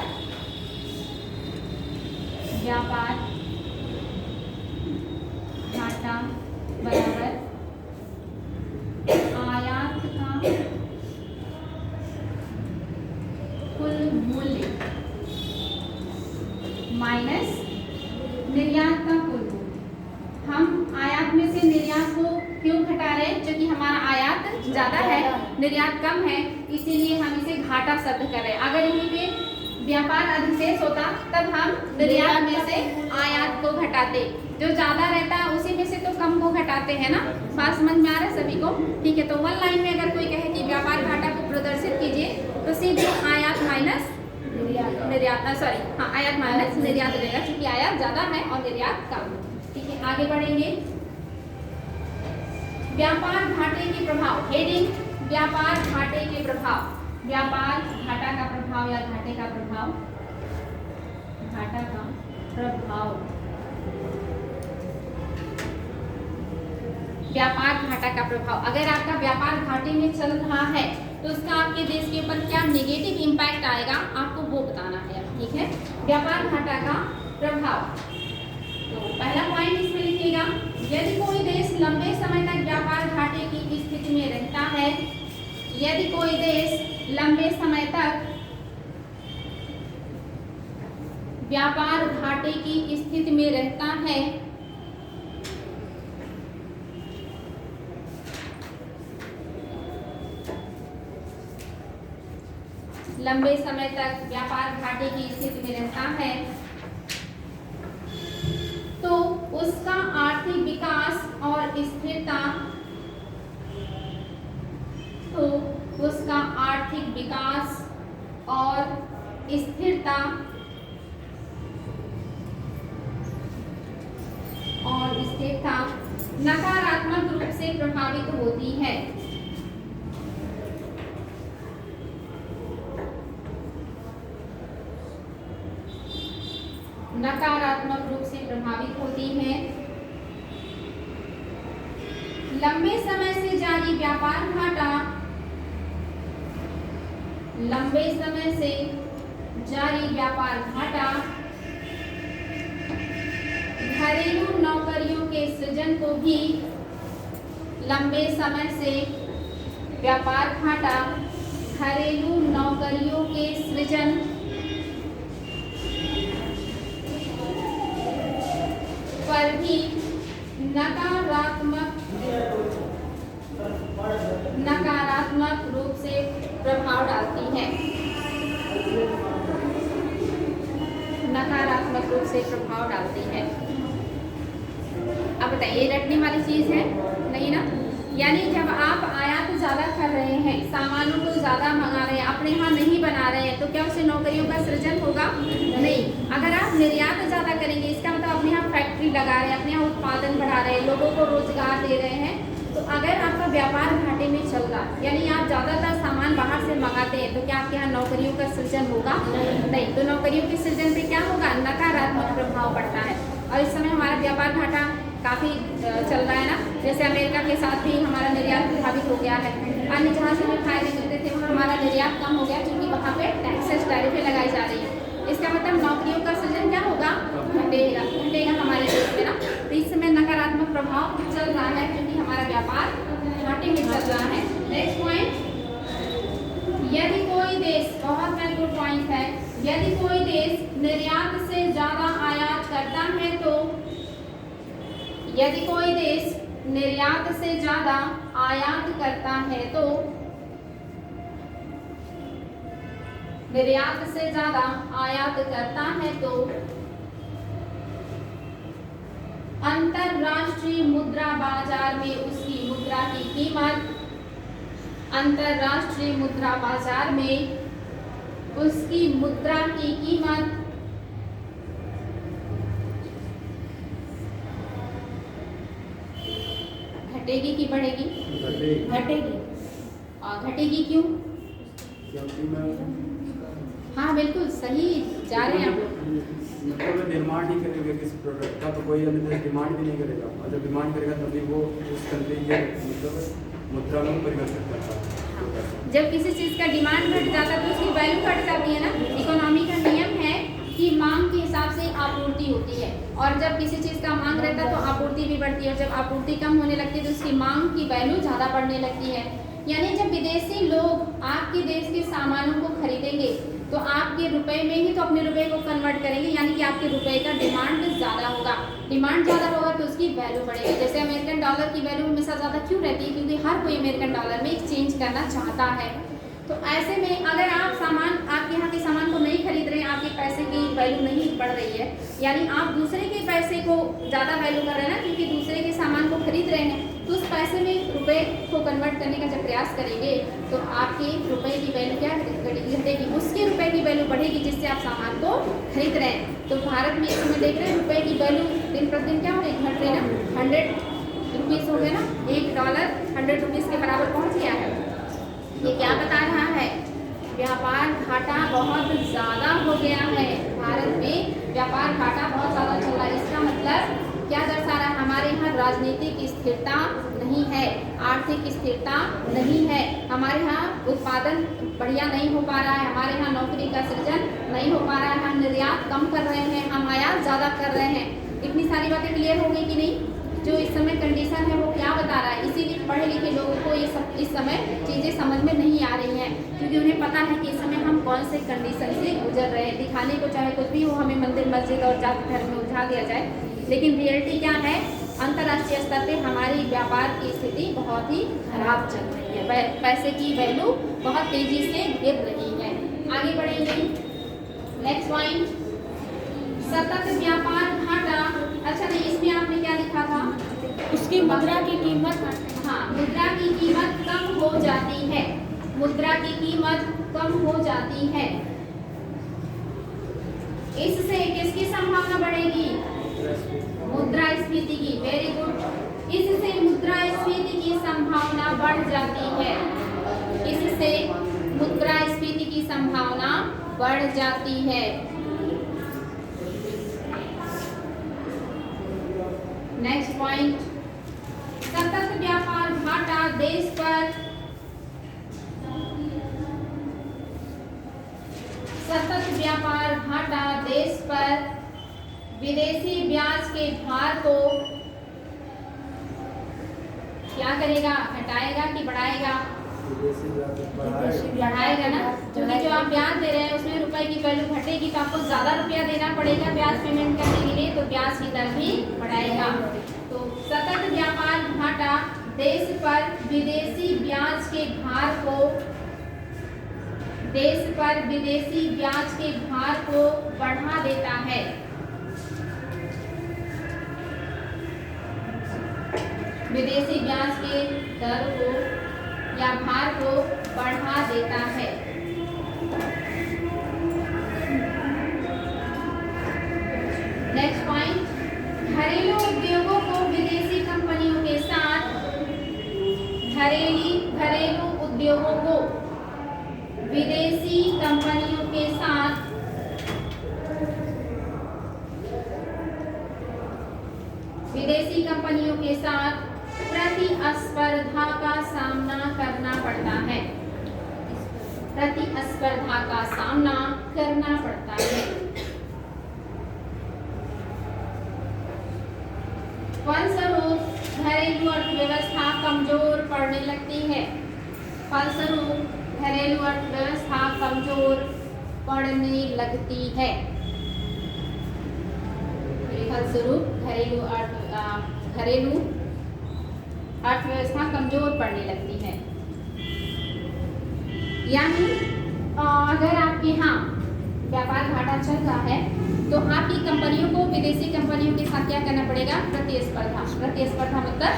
आयात का कुल मूल्य माइनस निर्यात का कुल मूल्य। आयात में से निर्यात को क्यों घटा रहे हैं? क्योंकि हमारा आयात ज़्यादा है, निर्यात कम है, इसीलिए हम इसे घाटा शब्द कर रहे हैं। अगर यहीं पे व्यापार अधिशेष होता तब हम निर्यात में से आयात को घटाते, जो ज़्यादा रहता है उसी में से तो कम को घटाते हैं ना। बात समझ में आ रहा है सभी को? ठीक है, तो वन लाइन में अगर कोई कहे कि व्यापार घाटा को प्रदर्शित कीजिए तो सीधे आयात माइनस निर्यात, सॉरी हाँ, आयात माइनस निर्यात रहेगा, क्योंकि आयात ज़्यादा है और निर्यात कम। ठीक है, आगे बढ़ेंगे। व्यापार घाटे के प्रभाव, हेडिंग व्यापार घाटे के प्रभाव, व्यापार घाटा का प्रभाव या घाटे का प्रभाव, घाटा का प्रभाव, व्यापार घाटा का प्रभाव। अगर आपका व्यापार घाटे में चल रहा है तो उसका आपके देश के ऊपर क्या नेगेटिव इम्पैक्ट आएगा, आपको वो बताना है। ठीक है, व्यापार घाटा का प्रभाव। तो पहला पॉइंट इसमें लिखिएगा, यदि कोई देश लंबे समय तक व्यापार घाटे की स्थिति में रहता है, यदि कोई देश लंबे समय तक व्यापार घाटे की स्थिति में रहता है, लंबे समय तक व्यापार घाटे की स्थिति में रहता है, तो उसका आर्थिक विकास और स्थिरता, तो उसका आर्थिक विकास और स्थिरता नकारात्मक रूप से प्रभावित होती है। नकारात्मक रूप से प्रभावित होती है। लंबे समय से जारी व्यापार घाटा, लंबे समय से जारी व्यापार घाटा घरेलू नौकरियों के सृजन को भी, लंबे समय से व्यापार घाटा घरेलू नौकरियों के सृजन पर भी नकारात्मक रूप से प्रभाव डालती है। नकारात्मक रूप से प्रभाव डालती है। अब बताइए, रटने वाली चीज है नहीं ना? यानी जब आप आयात ज़्यादा कर रहे हैं, सामानों को ज़्यादा मंगा रहे हैं, अपने यहाँ नहीं बना रहे हैं, तो क्या उससे नौकरियों का सृजन होगा? नहीं। अगर आप निर्यात ज़्यादा करेंगे, इसका मतलब अपने यहाँ फैक्ट्री लगा रहे हैं, अपने यहाँ उत्पादन बढ़ा रहे हैं, लोगों को रोजगार दे रहे हैं, तो अगर आपका व्यापार घाटे में चल रहा है, यानी आप ज़्यादातर सामान बाहर से मंगाते हैं, तो क्या आपके यहाँ नौकरियों का सृजन होगा? नहीं। तो नौकरियों के सृजन पे क्या होगा? नकारात्मक प्रभाव पड़ता है। और इस समय हमारा व्यापार घाटा काफ़ी चल रहा है ना, जैसे अमेरिका के साथ भी हमारा निर्यात प्रभावित हो गया है। अन्य जहाँ से हमें फायदे मिलते थे वहाँ हमारा निर्यात कम हो गया, क्योंकि वहाँ पे टैक्सेस टैरिफें लगाई जा रही है। इसका मतलब नौकरियों का सृजन क्या होगा? घटेगा हमारे देश में ना। तो इस समय नकारात्मक प्रभाव चल रहा है, क्योंकि हमारा व्यापार घाटे में चल रहा है। नेक्स्ट पॉइंट, यदि कोई देश, बहुत महत्वपूर्ण पॉइंट है, यदि कोई देश निर्यात से ज़्यादा आयात करता है, तो यदि कोई देश निर्यात से ज़्यादा आयात करता है, तो निर्यात से ज़्यादा आयात करता है, तो अंतरराष्ट्रीय मुद्रा बाजार में उसकी मुद्रा की कीमत, अंतरराष्ट्रीय मुद्रा बाजार में उसकी मुद्रा की कीमत घटेगी कि बढ़ेगी? घटेगी। और घटेगी क्यों? हाँ बिल्कुल सही जा रहे हैं आप लोग। मतलब डिमांड नहीं करेंगे किसी प्रोडक्ट का, तो कोई अन्य देश डिमांड भी नहीं करेगा, और जब डिमांड करेगा तभी वो उस कंट्री के मतलब मुद्रा में परिवर्तित करता है। जब किसी चीज़ का डिमांड घट जाता है तो उसकी वैल्यू घट जाती है ना। इकोनॉमी का नियम है कि मांग के हिसाब से आपूर्ति होती है, और जब किसी चीज़ का मांग रहता है तो आपूर्ति भी बढ़ती है, और जब आपूर्ति कम होने लगती है तो उसकी मांग की वैल्यू ज़्यादा बढ़ने लगती है। यानी जब विदेशी लोग आपके देश के सामानों को खरीदेंगे तो आपके रुपए में ही तो अपने रुपए को कन्वर्ट करेंगे, यानी कि आपके रुपए का डिमांड ज़्यादा होगा। डिमांड ज़्यादा होगा तो उसकी वैल्यू बढ़ेगी। जैसे अमेरिकन डॉलर की वैल्यू हमेशा ज़्यादा क्यों रहती है? क्योंकि हर कोई अमेरिकन डॉलर में एक्सचेंज करना चाहता है। तो ऐसे में अगर आप सामान आपके यहाँ के सामान को नहीं खरीद रहे हैं, आपके पैसे की वैल्यू नहीं बढ़ रही है, यानी आप दूसरे के पैसे को ज़्यादा वैल्यू कर रहे हैं ना, क्योंकि दूसरे के सामान को खरीद रहे हैं, तो उस पैसे में रुपए को कन्वर्ट करने का जब प्रयास करेंगे तो आपके रुपए की वैल्यू क्या घटेगी? उसके रुपए की वैल्यू बढ़ेगी जिससे आप सामान को खरीद रहे हैं। तो भारत में इस समय देख रहे हैं रुपए की वैल्यू दिन प्रतिदिन क्या हो रही है? घट रही है ना। 100 रुपीज़ हो गए ना, $1 100 रुपीज़ के बराबर पहुँच गया है। ये क्या बता रहा है? व्यापार घाटा बहुत ज़्यादा हो गया है। भारत में व्यापार घाटा बहुत ज़्यादा चल रहा है। इसका मतलब क्या दर्शा रहा है? हमारे यहाँ राजनीतिक स्थिरता नहीं है, आर्थिक स्थिरता नहीं है, हमारे यहाँ उत्पादन बढ़िया नहीं हो पा रहा है, हमारे यहाँ नौकरी का सृजन नहीं हो पा रहा है, हम निर्यात कम कर रहे हैं, हम आयात ज़्यादा कर रहे हैं। इतनी सारी बातें क्लियर हो गई कि नहीं? जो इस समय कंडीशन है वो क्या बता रहा है? इसीलिए पढ़े लिखे लोगों को ये सब इस समय चीज़ें समझ में नहीं आ रही हैं, क्योंकि उन्हें पता है कि इस समय हम कौन से कंडीशन से गुजर रहे हैं। दिखाने को चाहे कुछ भी हो, हमें मंदिर मस्जिद और जाति धर्म में उलझा दिया जाए, लेकिन रियलिटी क्या है? अंतर्राष्ट्रीय स्तर पे हमारी व्यापार की स्थिति बहुत ही खराब चल रही है, पैसे की वैल्यू बहुत तेजी से गिर रही है। आगे बढ़ेंगे, नेक्स्ट पॉइंट, सतत व्यापार घाटा। अच्छा नहीं, इसमें आपने क्या लिखा था? उसकी मुद्रा की कीमत, हाँ, मुद्रा की कीमत कम हो जाती है, मुद्रा की कीमत कम हो जाती है। इससे किसकी संभावना बढ़ेगी? मुद्रास्फीति की। Very good. इससे मुद्रास्फीति की संभावना बढ़ जाती है, इससे मुद्रास्फीति की संभावना बढ़ जाती है। नेक्स्ट पॉइंट, सतत व्यापार घाटा देश पर सतत व्यापार घाटा देश पर विदेशी ब्याज के भार को क्या करेगा? घटाएगा कि बढ़ाएगा? बढ़ाएगा ना, क्योंकि जो आप ब्याज दे रहे हैं उसमें रुपए की वैल्यू घटेगी तो आपको ज़्यादा रुपया देना पड़ेगा ब्याज पेमेंट करने के लिए, तो ब्याज की दर भी बढ़ाएगा। तो सतत व्यापार घाटा देश पर विदेशी ब्याज के भार को बढ़ा देता है। विदेशी ब्याज के दर को या भार को बढ़ा देता है। नेक्स्ट पॉइंट, घरेलू उद्योगों को विदेशी कंपनियों के साथ घरेलू उद्योगों को विदेशी कंपनियों के साथ प्रतिस्पर्धा का सामना करना पड़ता है, प्रतिस्पर्धा का सामना करना पड़ता है। फलस्वरूप घरेलू अर्थव्यवस्था कमजोर पड़ने लगती है। फलस्वरूप घरेलू अर्थव्यवस्था कमजोर पड़ने लगती है। फलस्वरूप घरेलू अर्थव्यवस्था कमजोर पड़ने लगती है। यानी अगर आपके यहाँ व्यापार घाटा चल रहा है तो आपकी कंपनियों को विदेशी कंपनियों के साथ क्या करना पड़ेगा? प्रतिस्पर्धा। प्रतिस्पर्धा मतलब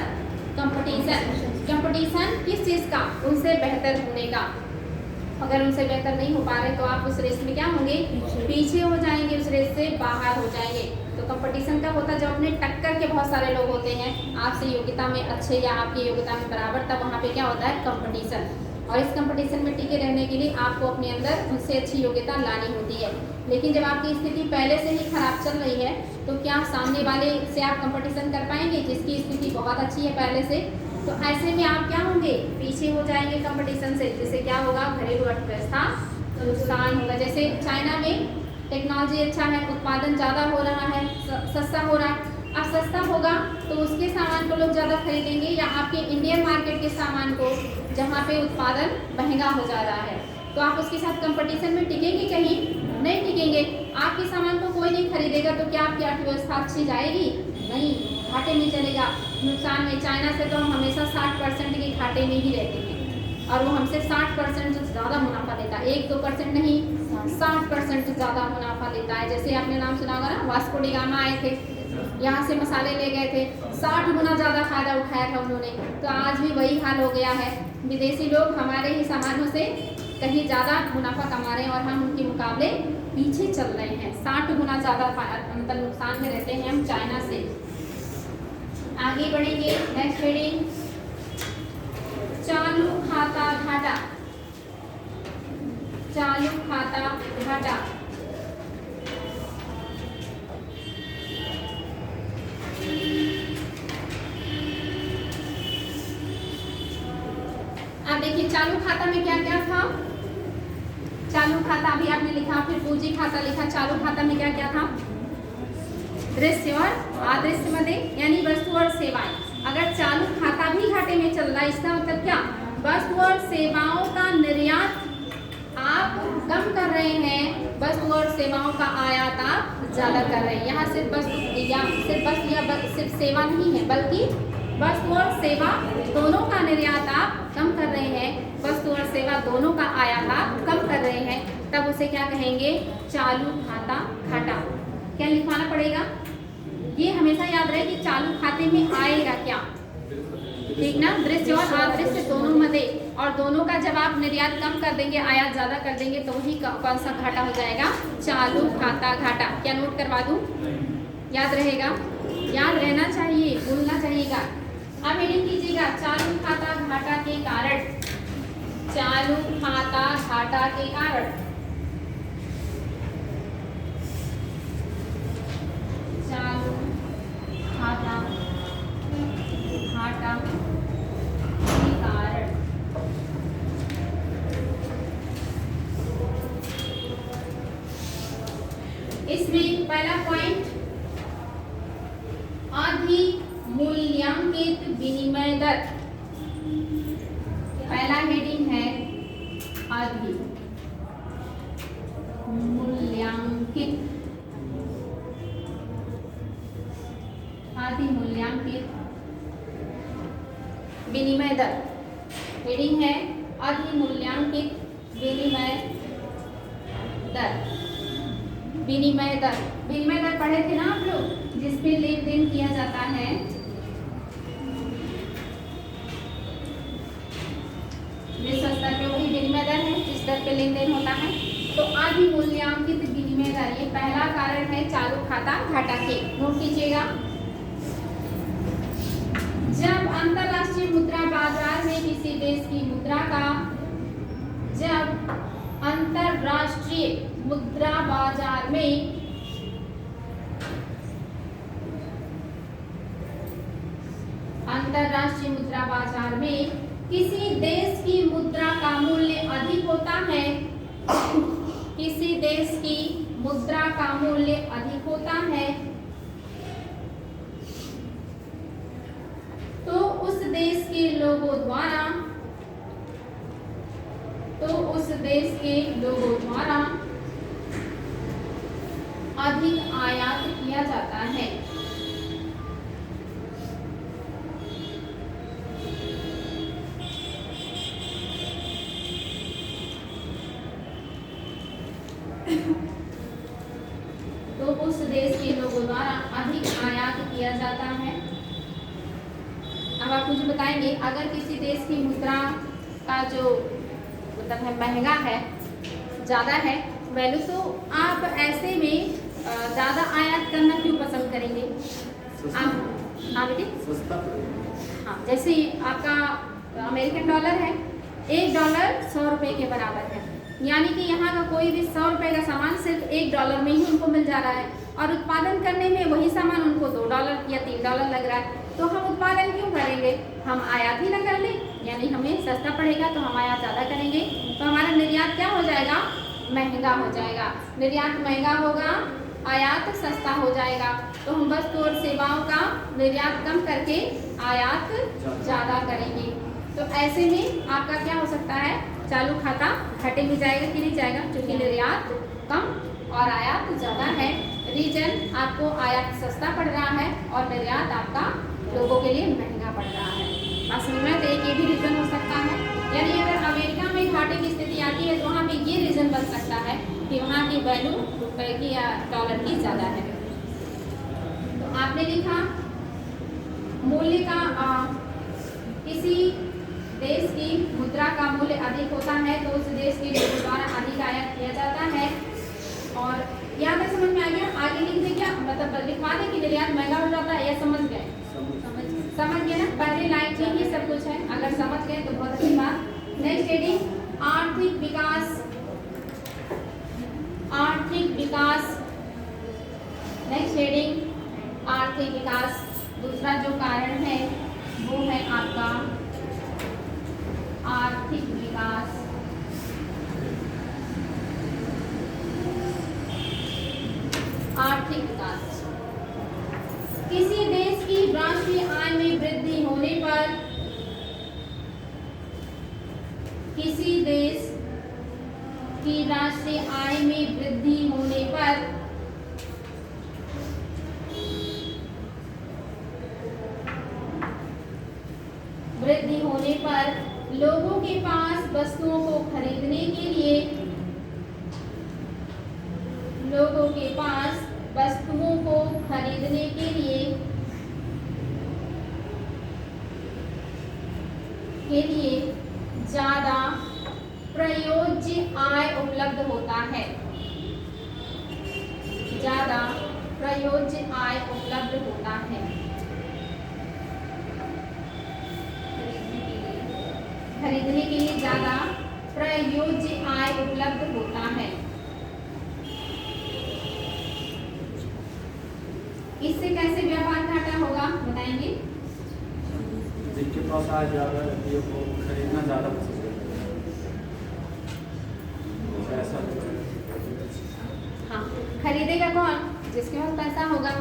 कंपटीशन। कंपटीशन किस चीज़ का? उनसे बेहतर होने का। अगर उनसे बेहतर नहीं हो पा रहे तो आप उस रेस में क्या होंगे? पीछे हो जाएंगे, उस रेस से बाहर हो जाएंगे। तो कंपटीशन कब होता है? जब अपने टक्कर के बहुत सारे लोग होते हैं, आपसे योग्यता में अच्छे या आपकी योग्यता में बराबर, तब वहाँ पे क्या होता है? कंपटीशन। और इस कंपटीशन में टिके रहने के लिए आपको अपने अंदर उनसे अच्छी योग्यता लानी होती है। लेकिन जब आपकी स्थिति पहले से ही खराब चल रही है तो क्या सामने वाले से आप कंपटीशन कर पाएंगे जिसकी स्थिति बहुत अच्छी है पहले से? तो ऐसे में आप क्या होंगे? पीछे हो जाएंगे कंपटीशन से, जिससे क्या होगा? घरेलू अर्थव्यवस्था नुकसान होगा। जैसे चाइना में टेक्नोलॉजी अच्छा है, उत्पादन ज़्यादा हो रहा है, सस्ता हो रहा है। अब सस्ता होगा तो उसके सामान को लोग ज़्यादा खरीदेंगे, या आपके इंडियन मार्केट के सामान को जहाँ पे उत्पादन महंगा हो जा रहा है, तो आप उसके साथ कंपटीशन में टिकेंगे? कहीं नहीं टिकेंगे। आपके सामान को कोई नहीं खरीदेगा तो क्या आपकी अर्थव्यवस्था अच्छी जाएगी? नहीं, घाटे में चलेगा, नुकसान में। चाइना से तो हम हमेशा 60% के घाटे में ही रहते हैं और वो हमसे 60% से ज़्यादा मुनाफा लेता है। 1-2% नहीं, 60% से ज़्यादा मुनाफा लेता है। जैसे आपने नाम सुना होगा ना, वास्को डी गामा आए थे, यहाँ से मसाले ले गए थे, 60 गुना ज़्यादा फ़ायदा उठाया था उन्होंने। तो आज भी वही हाल हो गया है, विदेशी लोग हमारे ही सामानों से कहीं ज़्यादा मुनाफा कमा रहे हैं और हम उनके मुकाबले पीछे चल रहे हैं। 60 गुना ज़्यादा मतलब नुकसान में रहते हैं हम चाइना से। आगे बढ़ेंगे, नेक्स्ट हेडिंग, चालू खाता घाटा। चालू खाता घाटा। अब देखिए चालू खाता में क्या क्या था। चालू खाता अभी आपने लिखा, फिर पूंजी खाता लिखा। चालू खाता में क्या क्या था? दृश्य और अदृश्य मदे यानी वस्तु और सेवाएं। अगर चालू खाता भी घाटे में चल रहा है, इसका मतलब क्या? वस्तु और सेवाओं का निर्यात आप कम कर रहे हैं, वस्तु और सेवाओं का आयात आप ज़्यादा कर रहे हैं। यहाँ सिर्फ वस्तु या सिर्फ सेवा नहीं है, बल्कि वस्तु और सेवा दोनों का निर्यात आप कम कर रहे हैं, वस्तु और सेवा दोनों का आयात आप कम कर रहे हैं, तब उसे क्या कहेंगे? चालू खाता घाटा। क्या लिखवाना पड़ेगा? ये हमेशा याद रहे कि चालू खाते में आएगा क्या, ठीक ना? दृश्य और अदृश्य दोनों मदे, और दोनों का जब आप निर्यात कम कर देंगे, आयात ज़्यादा कर देंगे, तो वही कौन सा घाटा हो जाएगा? चालू खाता घाटा। क्या नोट करवा दूँ? याद रहेगा? याद रहना चाहिए, भूलना चाहिएगा। अब हेडिंग कीजिएगा, चालू खाता घाटा के कारण। चालू खाता घाटा के कारण। चालू खाता घाटा के कारण। इसमें पहला पॉइंट, अधिमूल्यांकित विनिमय दर। पहला हेडिंग है अधिमूल्यांकित विनिमय दर। हेडिंग है अधिमूल्यांकित विनिमय दर। विनिमय दर, विनिमय दर पढ़े थे ना आप लोग, जिसपे लेन देन किया जाता है। विश्व स्तर पे वही विनिमय दर है जिस दर पे लेन देन होता है। तो अधिमूल्यांकित विनिमय दर, ये पहला कारण है चालू खाता घाटा के। नोट कीजिएगा, जब अंतरराष्ट्रीय मुद्रा बाजार में किसी देश की मुद्रा का, जब अंतरराष्ट्रीय मुद्रा बाजार में अंतरराष्ट्रीय मुद्रा बाजार में किसी देश की मुद्रा का मूल्य अधिक होता है, किसी देश की मुद्रा का मूल्य अधिक होता है, तो उस देश के लोगों द्वारा अधिक आयात किया जाता है। तो उस देश के लोगों द्वारा अधिक आयात किया जाता है। अब आप मुझे बताएंगे, अगर किसी देश की मुद्रा का जो मतलब है महंगा है, ज़्यादा है वैल्यू, तो आप ऐसे में ज़्यादा आयात करना क्यों पसंद करेंगे? आप बेटे सस्ता। हाँ, जैसे आपका अमेरिकन डॉलर है, $1 100 रुपये के बराबर है, यानी कि यहाँ का कोई भी 100 रुपये का सामान सिर्फ $1 में ही उनको मिल जा रहा है, और उत्पादन करने में वही सामान उनको $2 या $3 लग रहा है। तो हम उत्पादन क्यों करेंगे? हम आयात ही ना कर लें, यानी हमें सस्ता पड़ेगा तो हम आयात ज़्यादा करेंगे, तो हमारा निर्यात क्या हो जाएगा? महंगा हो जाएगा। निर्यात महंगा होगा, आयात सस्ता हो जाएगा, तो हम वस्तु और सेवाओं का निर्यात कम करके आयात ज़्यादा करेंगे। तो ऐसे में आपका क्या हो सकता है? चालू खाता घाटे में जाएगा कि नहीं जाएगा? क्योंकि निर्यात कम और आयात ज़्यादा है, रीजन आपको आयात सस्ता पड़ रहा है और निर्यात आपका लोगों के लिए महंगा पड़ रहा है। बस समझ में, तो एक ये भी रीज़न हो सकता है। यानी अगर अमेरिका में घाटे की स्थिति आती है तो वहाँ पे ये रीज़न बन सकता है कि वहाँ की वैल्यू रुपए की या डॉलर की ज़्यादा है। तो आपने लिखा मूल्य का किसी देश की मुद्रा का मूल्य अधिक होता है तो उस देश के लोगों द्वारा अधिक आयात किया जाता है। और यहाँ तक समझ में आ गया? आगे लिख दे क्या, मतलब लिखवा दे कि निर्यात महंगा हो जाता है, या समझ गए? समझ गए ना? पहले लाइन में ही सब कुछ है, अगर समझ गए तो बहुत अच्छी बात। नेक्स्ट हेडिंग आर्थिक विकास। आर्थिक विकास, नेक्स्ट हेडिंग आर्थिक विकास। दूसरा जो कारण है वो है आपका आर्थिक विकास। आर्थिक विकास किसी देश की राष्ट्रीय आय में वृद्धि होने पर, किसी देश की राष्ट्रीय आय में वृद्धि होने पर लोगों के पास वस्तुओं को खरीदने के लिए, लोगों के पास वस्तुओं को खरीदने के लिए ज़्यादा प्रयोज्य आय उपलब्ध होता है, ज़्यादा प्रयोज्य आय उपलब्ध होता है। खरीदने के लिए ज़्यादा प्रयोज्य आय उपलब्ध होता है। इससे कैसे व्यापार घाटा होगा बताएंगे? जिनके पास आय ज़्यादा रहती है वो खरीदना ज़्यादा पसंद करते हैं, ऐसा। हाँ, खरीदेगा कौन? जिसके पास पैसा होगा।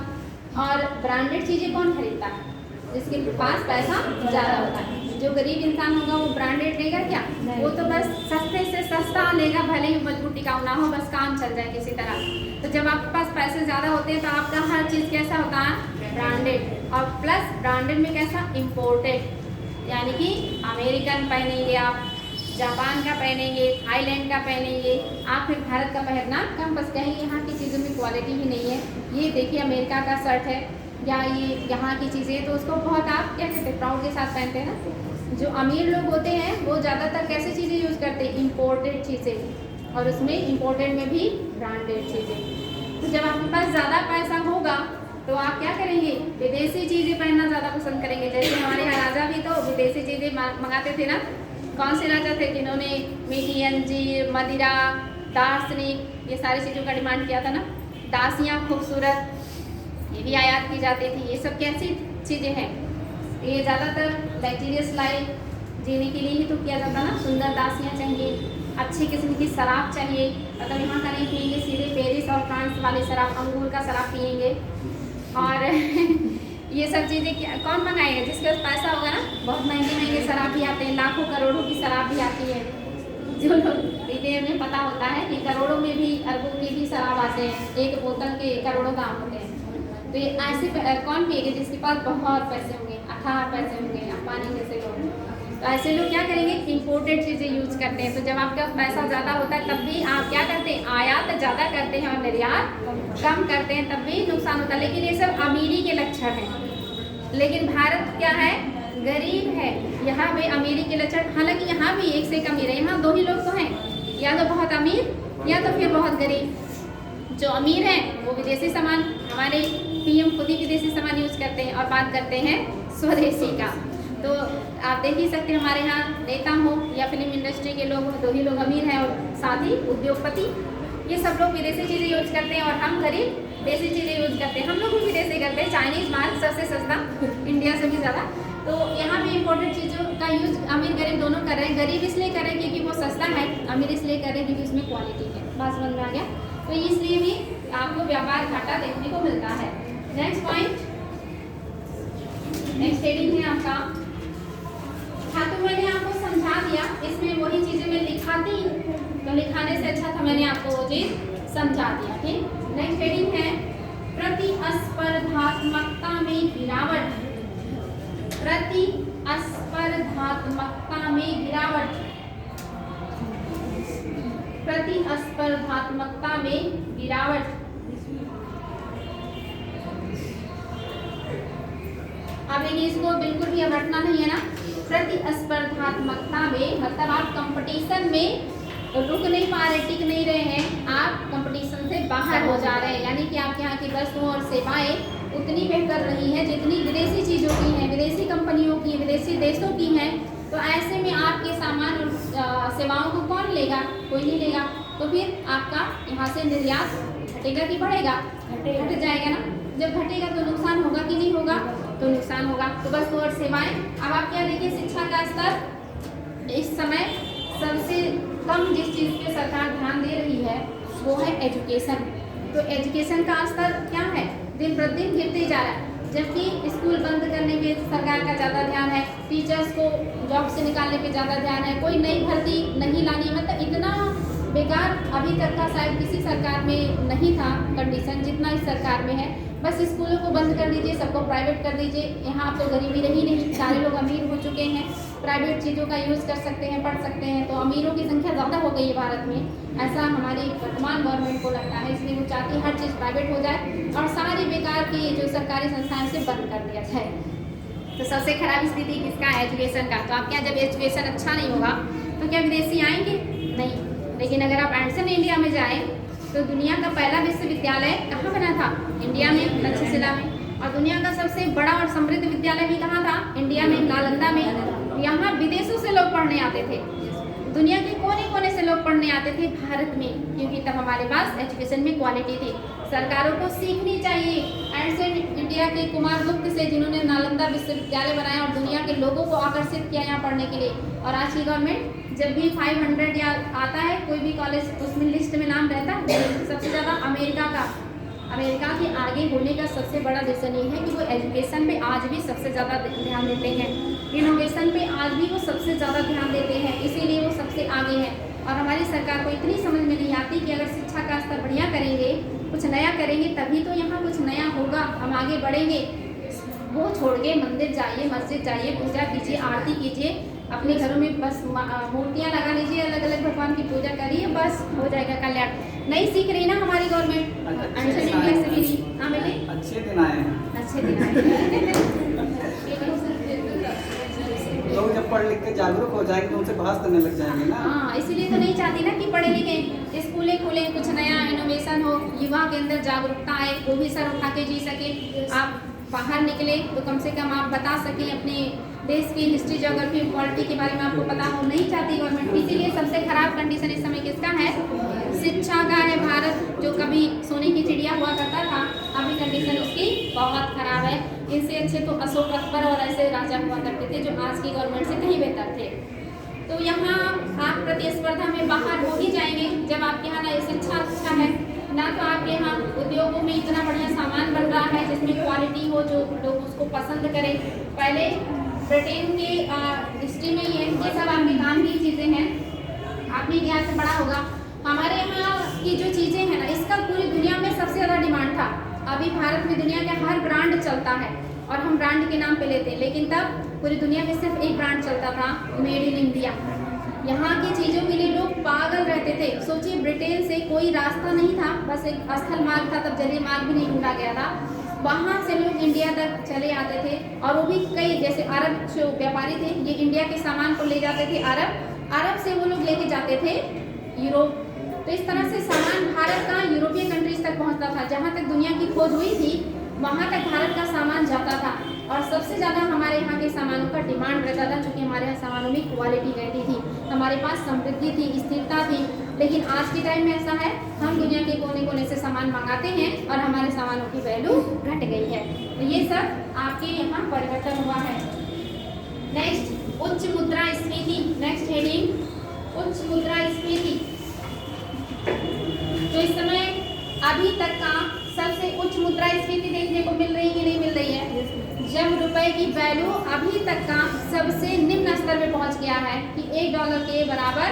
और ब्रांडेड चीज़ें कौन खरीदता है? जिसके पास पैसा ज़्यादा होता है। जो गरीब इंसान होगा वो ब्रांडेड लेगा क्या? वो तो बस सस्ते से सस्ता लेगा, भले ही मजबूत टिकाऊ ना हो, बस काम चल जाए किसी तरह। तो जब आपके पास पैसे ज़्यादा होते हैं तो आपका हर चीज़ कैसा होता है? ब्रांडेड। और प्लस ब्रांडेड में कैसा? इम्पोर्टेड, यानी कि अमेरिकन पहनेंगे आप, जापान का पहनेंगे, थाईलैंड का पहनेंगे आप, फिर भारत का पहनना कम। बस कहीं यहाँ की चीज़ों में क्वालिटी ही नहीं है। ये देखिए अमेरिका का शर्ट है या ये यहाँ की चीज़ें, तो उसको बहुत आप क्या कहते हैं, प्राउड के साथ पहनते हैं ना। जो अमीर लोग होते हैं वो ज़्यादातर कैसी चीज़ें यूज़ करते हैं? इम्पोर्टेड चीज़ें, और उसमें इम्पोर्टेड में भी ब्रांडेड चीज़ें। तो जब आपके पास ज़्यादा पैसा होगा तो आप क्या करेंगे? विदेशी चीज़ें पहनना ज़्यादा पसंद करेंगे। जैसे हमारे यहाँ राजा भी तो विदेशी चीज़ें मंगाते थे ना। कौन से राजा थे जिन्होंने मीठी अंजीर, मदिरा, दार्शनिक, ये सारी चीज़ों का डिमांड किया था ना। दासियाँ खूबसूरत, ये भी आयात की जाती थी। ये सब कैसी चीज़ें हैं? ये ज़्यादातर लग्जरियस लाइफ जीने के लिए ही तो किया जाता ना। सुंदर दासियाँ चाहिए, अच्छी किस्म की शराब चाहिए, मतलब यहाँ का नहीं पियेंगे, सीधे पेरिस और फ्रांस वाली शराब, अंगूर का शराब पियेंगे। और ये सब चीज़ें कौन मंगाएगा? जिसके पास पैसा होगा ना। बहुत महंगे महंगे शराब भी आते हैं, लाखों करोड़ों की शराब भी आती है। जो लोग पीते हैं उन्हें पता होता है कि करोड़ों में भी, अरबों में भी शराब आते हैं। एक बोतल के करोड़ों दाम होते हैं। तो ये ऐसे कौन पिएगा? जिसके पास बहुत पैसे होंगे, अथाह पैसे होंगे, अंबानी जैसे लोग। तो ऐसे लोग क्या करेंगे? इम्पोर्टेड चीज़ें यूज़ करते हैं। तो जब आपका पैसा ज़्यादा होता है तब भी आप क्या करते हैं? आयात ज़्यादा करते हैं और निर्यात कम करते हैं, तब भी नुकसान होता है। लेकिन ये सब अमीरी के लक्षण हैं। लेकिन भारत क्या है? गरीब है। यहाँ पे अमीरी के लक्षण, हालांकि यहाँ भी एक से एक अमीर है। यहाँ दो ही लोग तो हैं, या तो बहुत अमीर या तो फिर बहुत गरीब। जो अमीर हैं वो विदेशी सामान, हमारे पीएम खुद ही विदेशी सामान यूज़ करते हैं और बात करते हैं स्वदेशी का। तो आप देख ही सकते हैं हमारे यहाँ नेता हो या फिल्म इंडस्ट्री के लोग हो, दो ही लोग अमीर हैं और साथ ही उद्योगपति। ये सब लोग विदेशी चीज़ें यूज़ करते हैं और हम गरीब देसी चीज़ें यूज़ करते हैं। हम लोग भी विदेशी करते हैं, चाइनीज़ माल सबसे सस्ता, इंडिया से भी ज़्यादा। तो यहाँ भी इम्पोर्टेंट चीज़ों का यूज़ अमीर गरीब दोनों कर रहे हैं। गरीब इसलिए कर रहे हैं क्योंकि वो सस्ता है, अमीर इसलिए कर रहे हैं क्योंकि उसमें क्वालिटी है। बात समझ में आ गया? तो इसलिए भी आपको व्यापार घाटा देखने को मिलता है। नेक्स्ट पॉइंट, नेक्स्ट हेडिंग है आपका। हाँ, तो मैंने आपको समझा दिया, इसमें वही चीज़ें मैं लिखाती तो लिखाने से अच्छा था मैंने आपको वो चीज़ समझा दिया। ठीक, नेक्स्ट हेडिंग है प्रतिस्पर्धात्मकता में गिरावट, प्रतिस्पर्धात्मकता में गिरावट, प्रतिस्पर्धात्मकता में गिरावट। अब इसको बिल्कुल भी रटना नहीं है ना। प्रतिस्पर्धात्मकता में मतलब आप कंपटीशन में रुक नहीं पा रहे, टिक नहीं रहे हैं, आप कंपटीशन से बाहर हो जा रहे हैं। यानी कि आपके यहाँ की वस्तुओं और सेवाएं उतनी बेहतर नहीं है जितनी विदेशी चीज़ों की हैं, विदेशी कंपनियों की, विदेशी देशों की हैं। तो ऐसे में आपके सामान और सेवाओं को कौन लेगा? कोई नहीं लेगा। तो फिर आपका यहाँ से निर्यात घटेगा कि बढ़ेगा? घट जाएगा ना। जब घटेगा तो नुकसान होगा कि नहीं होगा? तो नुकसान होगा। तो वस्तु और सेवाएं। अब आप क्या देखिए, शिक्षा का स्तर इस समय सबसे कम जिस चीज़ पे सरकार ध्यान दे रही है वो है एजुकेशन। तो एजुकेशन का स्तर क्या है? दिन प्रतिदिन गिरते जा रहा है। जबकि स्कूल बंद करने पे सरकार का ज़्यादा ध्यान है, टीचर्स को जॉब से निकालने पे ज़्यादा ध्यान है, कोई नई भर्ती नहीं लानी। मतलब इतना बेकार अभी तक का शायद किसी सरकार में नहीं था कंडीशन जितना इस सरकार में है। बस स्कूलों को बंद कर दीजिए, सबको प्राइवेट कर दीजिए। यहाँ अब तो गरीबी रही नहीं, सारे लोग अमीर हो चुके हैं, प्राइवेट चीज़ों का यूज़ कर सकते हैं, पढ़ सकते हैं। तो अमीरों की संख्या ज़्यादा हो गई है भारत में, ऐसा हमारी वर्तमान गवर्नमेंट को लगता है। इसलिए वो चाहती है हर चीज़ प्राइवेट हो जाए और सारी बेकार की जो सरकारी संस्थाएं से बंद कर दिया जाए। तो सबसे खराब स्थिति किसका है? एजुकेशन का। तो आप क्या, जब एजुकेशन अच्छा नहीं होगा तो क्या विदेशी आएंगे? नहीं। लेकिन अगर आप एंशिएंट इंडिया में जाएँ तो दुनिया का पहला विश्वविद्यालय कहाँ बना था? इंडिया में, तक्षशिला में। और दुनिया का सबसे बड़ा और समृद्ध विद्यालय भी कहाँ था? इंडिया में, नालंदा में। यहाँ विदेशों से लोग पढ़ने आते थे, दुनिया के कोने कोने से लोग पढ़ने आते थे भारत में, क्योंकि तब हमारे पास एजुकेशन में क्वालिटी थी। सरकारों को सीखनी चाहिए एंशिएंट इंडिया के कुमार गुप्त से, जिन्होंने नालंदा विश्वविद्यालय बनाया और दुनिया के लोगों को आकर्षित किया यहाँ पढ़ने के लिए। और आज की गवर्नमेंट जब भी 500 या आता है कोई भी कॉलेज, उसमें लिस्ट में नाम रहता है सबसे ज़्यादा अमेरिका के आगे होने का सबसे बड़ा रीज़न ये है कि वो एजुकेशन पे आज भी सबसे ज़्यादा ध्यान देते हैं, इनोवेशन पे आज भी वो सबसे ज़्यादा ध्यान देते हैं, इसीलिए वो सबसे आगे हैं। और हमारी सरकार को इतनी समझ में नहीं आती कि अगर शिक्षा का स्तर बढ़िया करेंगे, कुछ नया करेंगे, तभी तो यहाँ कुछ नया होगा, हम आगे बढ़ेंगे। वो छोड़ के मंदिर जाइए, मस्जिद जाइए, पूजा कीजिए, आरती कीजिए, अपने घरों में बस मूर्तियाँ लगा लीजिए, अलग अलग भगवान की पूजा करिए, बस हो जाएगा कल्याण। नहीं सीख रही ना हमारी गवर्नमेंट, एंशिएंट इंडिया से भी नहीं। हाँ बेटे, अच्छे दिन आए हैं। अच्छे दिन आए। लोग जब पढ़ लिख के जागरूक हो जाएंगे तो उनसे बहस करने लग जाएंगे ना। हाँ, इसीलिए तो नहीं चाहती ना कि पढ़े लिखे स्कूलें खुले, कुछ नया इनोवेशन हो, युवा के अंदर जागरूकता आए, वो भी सर उठा के जी सके। आप बाहर निकले तो कम से कम आप बता सकें अपने देश की हिस्ट्री, ज्योग्राफी, पॉलिटी के बारे में आपको पता हो। नहीं चाहती गवर्नमेंट, इसीलिए सबसे खराब कंडीशन इस समय किसका है? शिक्षा का है। भारत जो कभी सोने की चिड़िया हुआ करता था, अभी कंडीशन उसकी बहुत खराब है। इनसे अच्छे तो अशोक अकबर और ऐसे राजा हुआ करते थे जो आज की गवर्नमेंट से कहीं बेहतर थे। तो यहाँ आप प्रतिस्पर्धा में बाहर हो ही जाएंगे जब आपके यहाँ ना शिक्षा अच्छा है, ना तो आपके यहाँ उद्योगों में इतना बढ़िया सामान बन रहा है जिसमें क्वालिटी हो, जो लोग उसको पसंद करें। पहले ब्रिटेन के हिस्ट्री में ये सब आपके काम की चीज़ें हैं, आपने इतिहास से पढ़ा होगा। हमारे यहाँ की जो चीज़ें हैं ना, इसका पूरी दुनिया में सबसे ज़्यादा डिमांड था। अभी भारत में दुनिया का हर ब्रांड चलता है और हम ब्रांड के नाम पे लेते हैं, लेकिन तब पूरी दुनिया में सिर्फ एक ब्रांड चलता था, मेड इन इंडिया। यहाँ की चीज़ों के लिए लोग पागल रहते थे। सोचिए, ब्रिटेन से कोई रास्ता नहीं था, बस एक स्थल मार्ग था, तब जलीय मार्ग भी नहीं ढूंढा गया था। वहाँ से लोग इंडिया तक चले आते थे, और वो भी कई, जैसे अरब जो व्यापारी थे, ये इंडिया के सामान को ले जाते थे अरब से वो लोग लेके जाते थे यूरोप। तो इस तरह से सामान भारत का यूरोपियन कंट्रीज तक पहुँचता था। जहाँ तक दुनिया की खोज हुई थी वहाँ तक भारत का सामान जाता था, और सबसे ज़्यादा हमारे यहाँ के सामानों का डिमांड रहता था, क्योंकि हमारे यहाँ सामानों में क्वालिटी रहती थी, हमारे पास समृद्धि थी, स्थिरता थी। लेकिन आज के टाइम में ऐसा है, हम दुनिया के कोने कोने से सामान मंगाते हैं और हमारे सामानों की वैल्यू घट गई है। तो ये सब आपके यहाँ परिवर्तन हुआ है। नेक्स्ट, उच्च मुद्रास्फीति। नेक्स्ट हेडिंग, उच्च मुद्रास्फीति। तो इस समय अभी तक का सबसे उच्च मुद्रास्फीति देखने को मिल रही है कि नहीं मिल रही है? जब रुपए की वैल्यू अभी तक का सबसे निम्न स्तर पे पहुंच गया है कि $1 के बराबर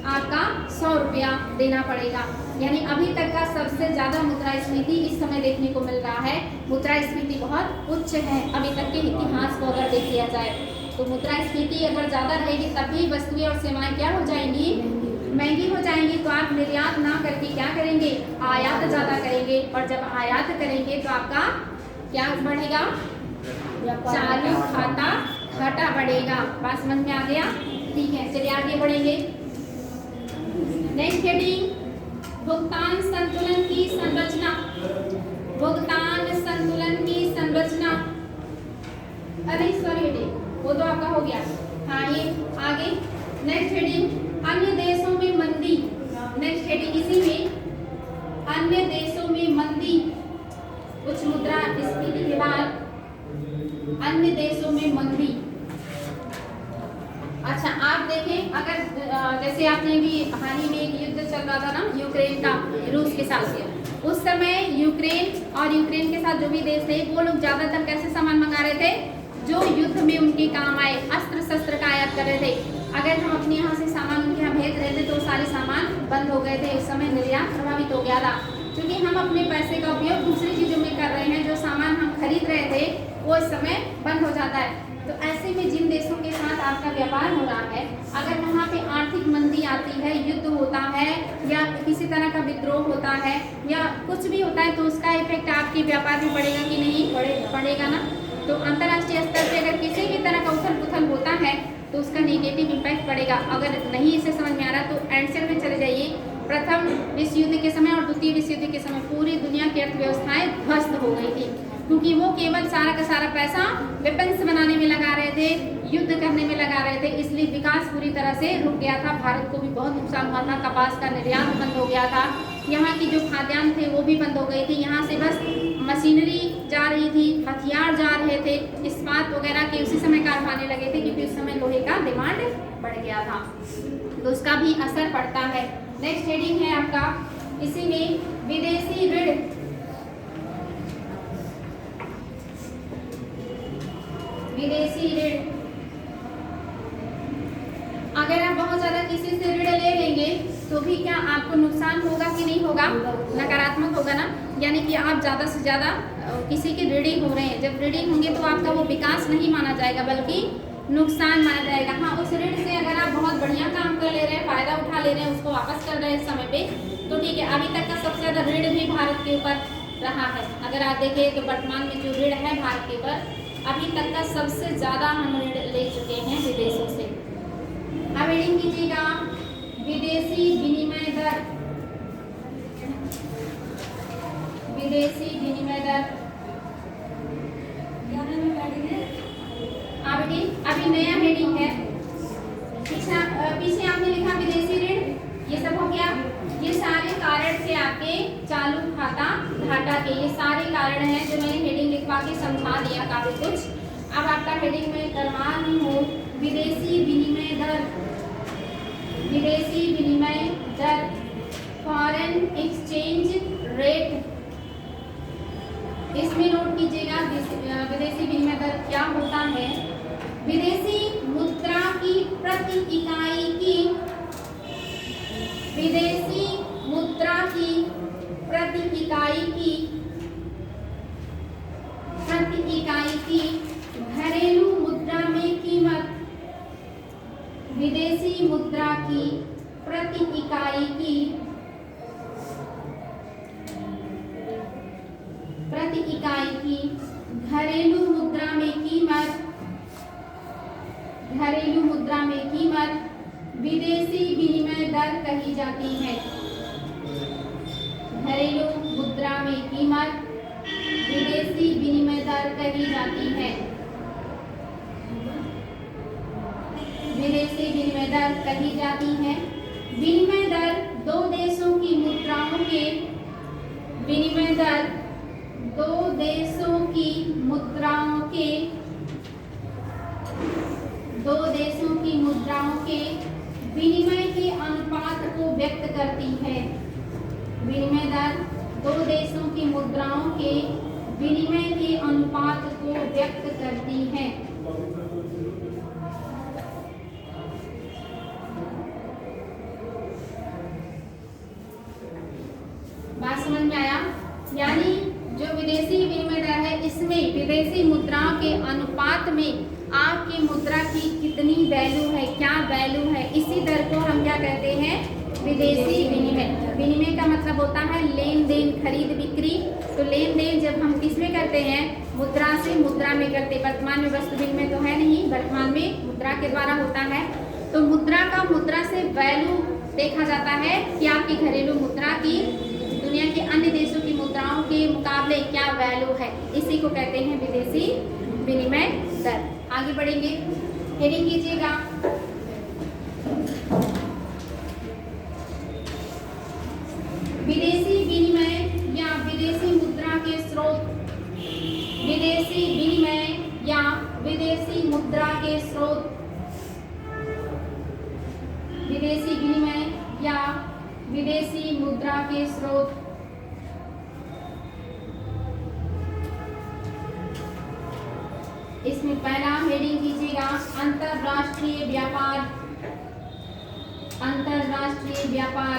आपका 100 रुपया देना पड़ेगा। यानी अभी तक का सबसे ज़्यादा मुद्रास्फीति इस समय देखने को मिल रहा है। मुद्रास्फीति बहुत उच्च है अभी तक के इतिहास को अगर देख लिया जाए तो। मुद्रास्फीति अगर ज़्यादा रहेगी तभी वस्तुएं और सेवाएं क्या हो जाएंगी, महंगी हो जाएंगी। तो आप निर्यात ना करके क्या करेंगे, आयात ज़्यादा करेंगे, और जब आयात करेंगे तो आपका क्या बढ़ेगा, चालू खाता घाटा बढ़ेगा। बात समझ में आ गया? ठीक है, चलिए आगे बढ़ेंगे। नेक्स्ट हेडिंग, भुगतान संतुलन की संरचना। भुगतान संतुलन की संरचना, अरे सॉरी हेडिंग वो तो आपका हो गया। हाँ, ये आगे नेक्स्ट हेडिंग, अन्य देशों में मंदी। नेक्स्ट हेडिंग इसी में, अन्य देशों में मंदी, उच्च मुद्रास्फीति के बाद अन्य देशों में मंदी। अच्छा, आप देखें अगर जैसे आपने भी हाल ही में एक युद्ध चल रहा था ना यूक्रेन का रूस के साथ, उस समय यूक्रेन और यूक्रेन के साथ जो भी देश थे वो लोग ज़्यादातर कैसे सामान मंगा रहे थे, जो युद्ध में उनके काम आए, अस्त्र शस्त्र का आयात कर रहे थे। अगर हम अपने यहाँ से सामान उनके यहाँ भेज रहे थे तो सारे सामान बंद हो गए थे। उस समय निर्यात प्रभावित हो गया था, क्योंकि हम अपने पैसे का उपयोग दूसरी चीज़ों में कर रहे हैं। जो सामान हम खरीद रहे थे वो इस समय बंद हो जाता है। तो ऐसे में जिन देशों के साथ आपका व्यापार हो रहा है, अगर वहाँ पे आर्थिक मंदी आती है, युद्ध होता है या किसी तरह का विद्रोह होता है या कुछ भी होता है, तो उसका इफेक्ट आपके व्यापार में पड़ेगा कि नहीं पड़ेगा ना। तो अंतर्राष्ट्रीय स्तर पे अगर किसी भी तरह का उथल पुथल होता है तो उसका नेगेटिव इम्पैक्ट पड़ेगा। अगर नहीं इसे समझ में आ रहा तो आंसर में चले जाइए। प्रथम विश्व युद्ध के समय और द्वितीय विश्व युद्ध के समय पूरी दुनिया की अर्थव्यवस्थाएं ध्वस्त हो गई थी, क्योंकि वो केवल सारा का सारा पैसा वेपन्स बनाने में लगा रहे थे, युद्ध करने में लगा रहे थे। इसलिए विकास पूरी तरह से रुक गया था। भारत को भी बहुत नुकसान हुआ था। कपास का निर्यात बंद हो गया था। यहाँ की जो खाद्यान्न थे वो भी बंद हो गई थी। यहाँ से बस मशीनरी जा रही थी, हथियार जा रहे थे, इस्पात वगैरह के उसी समय कारखाने लगे थे, क्योंकि उस समय लोहे का डिमांड बढ़ गया था। तो उसका भी असर पड़ता है। नेक्स्ट हेडिंग है आपका इसी में, विदेशी ऋण। विदेशी ऋण, अगर आप बहुत ज़्यादा किसी से ऋण ले लेंगे तो भी क्या आपको नुकसान होगा कि नहीं होगा, नकारात्मक होगा ना। यानी कि आप ज़्यादा से ज़्यादा किसी के ऋणी हो रहे हैं। जब ऋणी होंगे तो आपका वो विकास नहीं माना जाएगा बल्कि नुकसान माना जाएगा। हाँ, उस ऋण से अगर आप बहुत बढ़िया काम कर ले रहे हैं, फ़ायदा उठा ले रहे हैं, उसको वापस कर रहे हैं इस समय पे, तो ठीक है। अभी तक का सबसे ज़्यादा ऋण भी भारत के ऊपर रहा है। अगर आप देखें तो वर्तमान में जो ऋण है भारत के ऊपर, अभी तक का सबसे ज़्यादा हम ऋण ले चुके हैं विदेशों से। अब रीडिंग कीजिएगा, विदेशी विनिमय दर। विदेशी विनिमय दर अभी नया हेडिंग है। पीछे आपने लिखा विदेशी ऋण, ये सब हो गया। ये सारे कारण थे आपके चालू खाता घाटा के, ये सारे कारण हैं जो मैंने हेडिंग लिखवा के समझा दिया काफी कुछ। अब आपका हेडिंग में करवा रही हूँ विदेशी विनिमय दर। विदेशी विनिमय दर, फॉरेन एक्सचेंज रेट, इसमें नोट कीजिएगा विदेशी विनिमय दर क्या होता है। विदेशी मुद्रा की प्रति इकाई की, विदेशी मुद्रा की प्रति इकाई की, प्रति इकाई की घरेलू मुद्रा में कीमत। विदेशी मुद्रा की प्रति इकाई की, प्रति इकाई की घरेलू मुद्रा में कीमत, घरेलू मुद्रा में कीमत विदेशी विनिमय दर कही जाती है। घरेलू मुद्रा में कीमत विदेशी विनिमय दर कही जाती है। विदेशी विनिमय दर कही जाती है। विनिमय दर दो देशों की मुद्राओं के, विनिमय दर दो देशों की मुद्राओं के, दो देशों की मुद्राओं के विनिमय के अनुपात को व्यक्त करती है। विनिमय दर दो देशों की मुद्राओं के विनिमय के अनुपात को व्यक्त करती है। इसमें विदेशी मुद्राओं के अनुपात में आपकी मुद्रा की कितनी वैल्यू है, क्या वैल्यू है, इसी दर को हम क्या कहते हैं, विदेशी विनिमय। विनिमय का मतलब होता है लेन देन, खरीद बिक्री। तो लेन देन जब हम किसमें करते हैं, मुद्रा से मुद्रा में करते। वर्तमान में वस्तु विनिमय तो है नहीं, वर्तमान में मुद्रा के द्वारा होता है। तो मुद्रा का मुद्रा से वैल्यू देखा जाता है कि आपकी घरेलू मुद्रा की दुनिया के अन्य देशों की मुद्राओं के मुकाबले क्या वैल्यू है, इसी को कहते हैं विदेशी विनिमय दर। आगे बढ़ेंगे, हेडिंग कीजिएगा विदेशी विनिमय या विदेशी मुद्रा के स्रोत। विदेशी विनिमय या विदेशी मुद्रा के स्रोत। विदेशी विनिमय या विदेशी मुद्रा के स्रोत। इसमें पहला हेडिंग कीजिएगा अंतरराष्ट्रीय व्यापार। अंतरराष्ट्रीय व्यापार।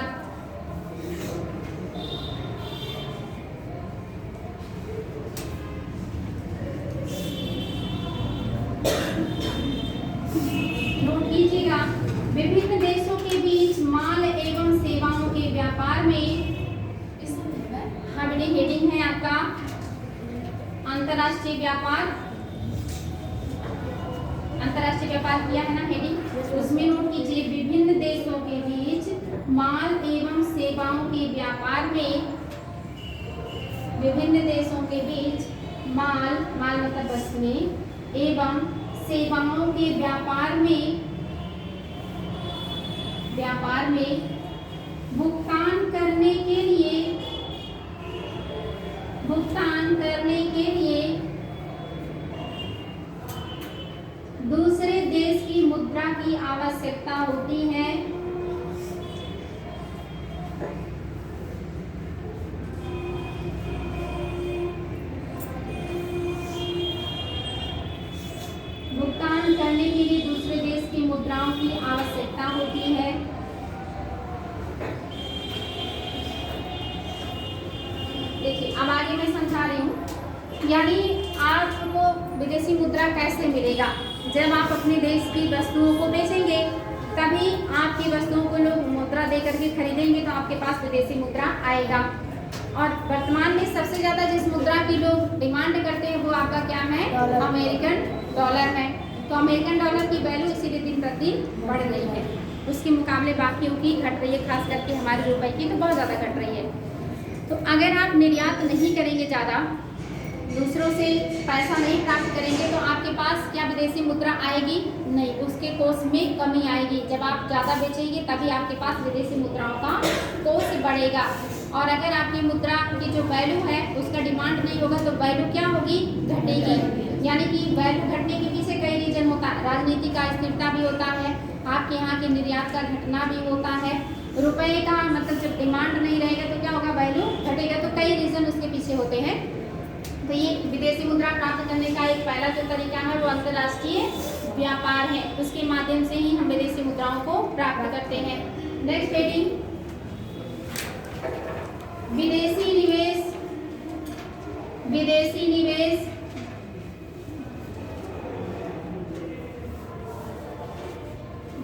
नोट कीजिएगा, विभिन्न देशों के बीच माल एवं सेवाओं के व्यापार में, हेडिंग है आपका अंतरराष्ट्रीय व्यापार। अंतरराष्ट्रीय व्यापार किया है ना हेडिंग, उसमें नोट कीजिए विभिन्न देशों के बीच माल एवं सेवाओं के व्यापार में, विभिन्न देशों के बीच माल मतलब वस्तुएं एवं सेवाओं के व्यापार में भुगतान करने के लिए दूसरे देश की मुद्रा की आवश्यकता होती है। भुगतान करने के लिए दूसरे देश की मुद्राओं की आवश्यकता होती है। देखिए अब आगे मैं समझा रही हूँ, यानी आपको विदेशी मुद्रा कैसे मिलेगा, जब आप अपने देश की वस्तुओं को बेचेंगे तभी आपकी वस्तुओं को लोग मुद्रा दे करके खरीदेंगे, तो आपके पास विदेशी मुद्रा आएगा। और वर्तमान में सबसे ज़्यादा जिस मुद्रा की लोग डिमांड करते हैं वो आपका क्या है, अमेरिकन डॉलर है। तो अमेरिकन डॉलर की वैल्यू इसीलिए दिन प्रतिदिन बढ़ रही है, उसके मुकाबले बाकियों की घट रही है, खास करके हमारे रुपए की तो बहुत ज़्यादा घट रही है। तो अगर आप निर्यात नहीं करेंगे, ज़्यादा दूसरों से पैसा नहीं प्राप्त करेंगे, तो आपके पास क्या विदेशी मुद्रा आएगी, नहीं, उसके कोष में कमी आएगी। जब आप ज़्यादा बेचेंगे तभी आपके पास विदेशी मुद्राओं का कोष बढ़ेगा। और अगर आपकी मुद्रा की जो वैल्यू है उसका डिमांड नहीं होगा तो वैल्यू क्या होगी, घटेगी। यानी कि वैल्यू घटने के पीछे कई रीजन होता है, राजनीति का अस्थिरता भी होता है, आपके यहाँ के निर्यात का घटना भी होता है, रुपए का मतलब जब डिमांड नहीं रहेगा तो क्या होगा, वैल्यू घटेगा। तो कई रीजन उसके पीछे होते हैं। तो ये विदेशी मुद्रा प्राप्त करने का एक पहला जो तरीका है वो अंतर्राष्ट्रीय व्यापार है, उसके माध्यम से ही हम विदेशी मुद्राओं को प्राप्त करते हैं। नेक्स्ट हेडिंग, विदेशी निवेश। विदेशी निवेश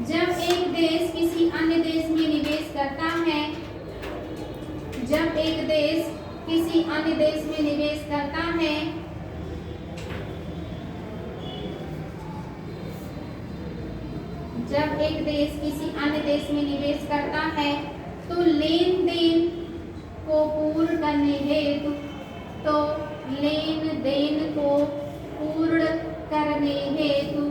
जब एक देश किसी अन्य देश में निवेश करता है, जब एक देश किसी अन्य देश में निवेश करता है, जब एक देश किसी अन्य देश में निवेश करता है तो लेन देन को पूर्ण करने हेतु, तो लेन देन को पूर्ण करने हेतु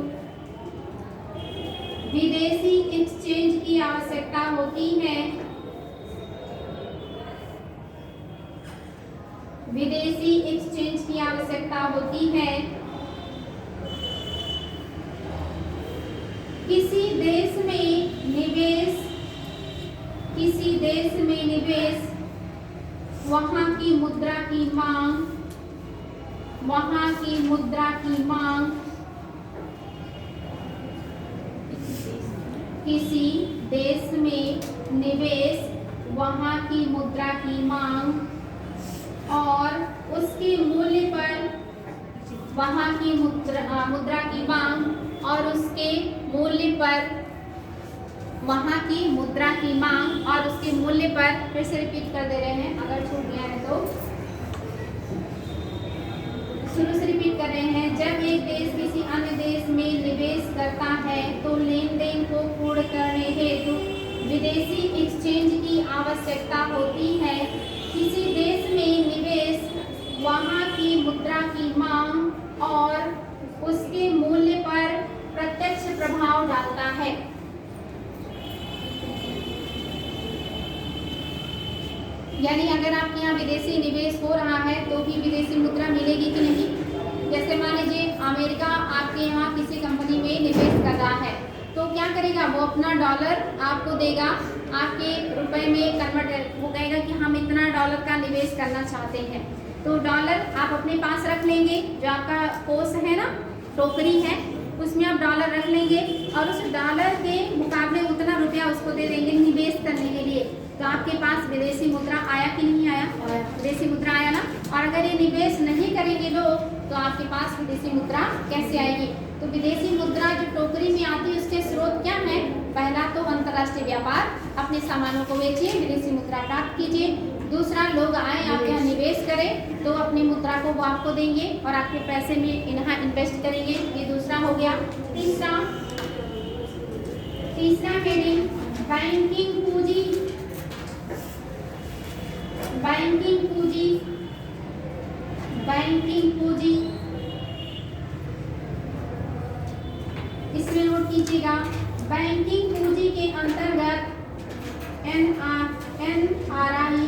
विदेशी एक्सचेंज की आवश्यकता होती है। विदेशी एक्सचेंज की आवश्यकता होती है। किसी देश में निवेश, किसी देश में निवेश, वहाँ की मुद्रा की मांग, वहाँ की मुद्रा की मांग, किसी देश में निवेश, वहाँ की मुद्रा की मांग और उसके मूल्य पर वहाँ की मुद्रा की मांग और उसके मूल्य पर, वहाँ की मुद्रा की मांग और उसके मूल्य पर, फिर से रिपीट कर दे रहे हैं अगर छूट गया है तो, शुरू से रिपीट कर रहे हैं। जब एक देश किसी अन्य देश में निवेश करता है तो लेन देन को पूर्ण करने हेतु विदेशी एक्सचेंज की आवश्यकता होती है। किसी देश में निवेश वहाँ की मुद्रा की मांग और उसके मूल्य पर प्रत्यक्ष प्रभाव डालता है। यानी अगर आपके यहाँ विदेशी निवेश हो रहा है तो भी विदेशी मुद्रा मिलेगी कि नहीं। जैसे मान लीजिए अमेरिका आपके यहाँ किसी कंपनी में निवेश कर रहा है तो क्या करेगा, वो अपना डॉलर आपको देगा, आपके रुपए में कन्वर्ट, वो कहेगा कि हम इतना डॉलर का निवेश करना चाहते हैं। तो डॉलर आप अपने पास रख लेंगे, जो आपका कोष है ना, टोकरी है, उसमें आप डॉलर रख लेंगे और उस डॉलर के मुकाबले उतना रुपया उसको दे देंगे निवेश करने के लिए। तो आपके पास विदेशी मुद्रा आया कि नहीं आया? विदेशी मुद्रा आया ना। और अगर ये निवेश नहीं करेंगे लोग तो आपके पास विदेशी मुद्रा कैसे आएगी? तो विदेशी मुद्रा जो टोकरी में आती है उसके स्रोत क्या है? पहला तो अंतर्राष्ट्रीय व्यापार, अपने सामानों को बेचिए, विदेशी मुद्रा प्राप्त कीजिए। दूसरा, लोग आए आपके यहाँ निवेश करें तो अपनी मुद्रा को वो आपको देंगे और आपके पैसे में यहाँ इन्वेस्ट करेंगे। ये दूसरा हो गया। तीसरा हेडिंग बैंकिंग पूंजी। बैंकिंग पूंजी, बैंकिंग पूंजी, इसमें नोट कीजिएगा। बैंकिंग पूंजी के अंतर्गत NRI,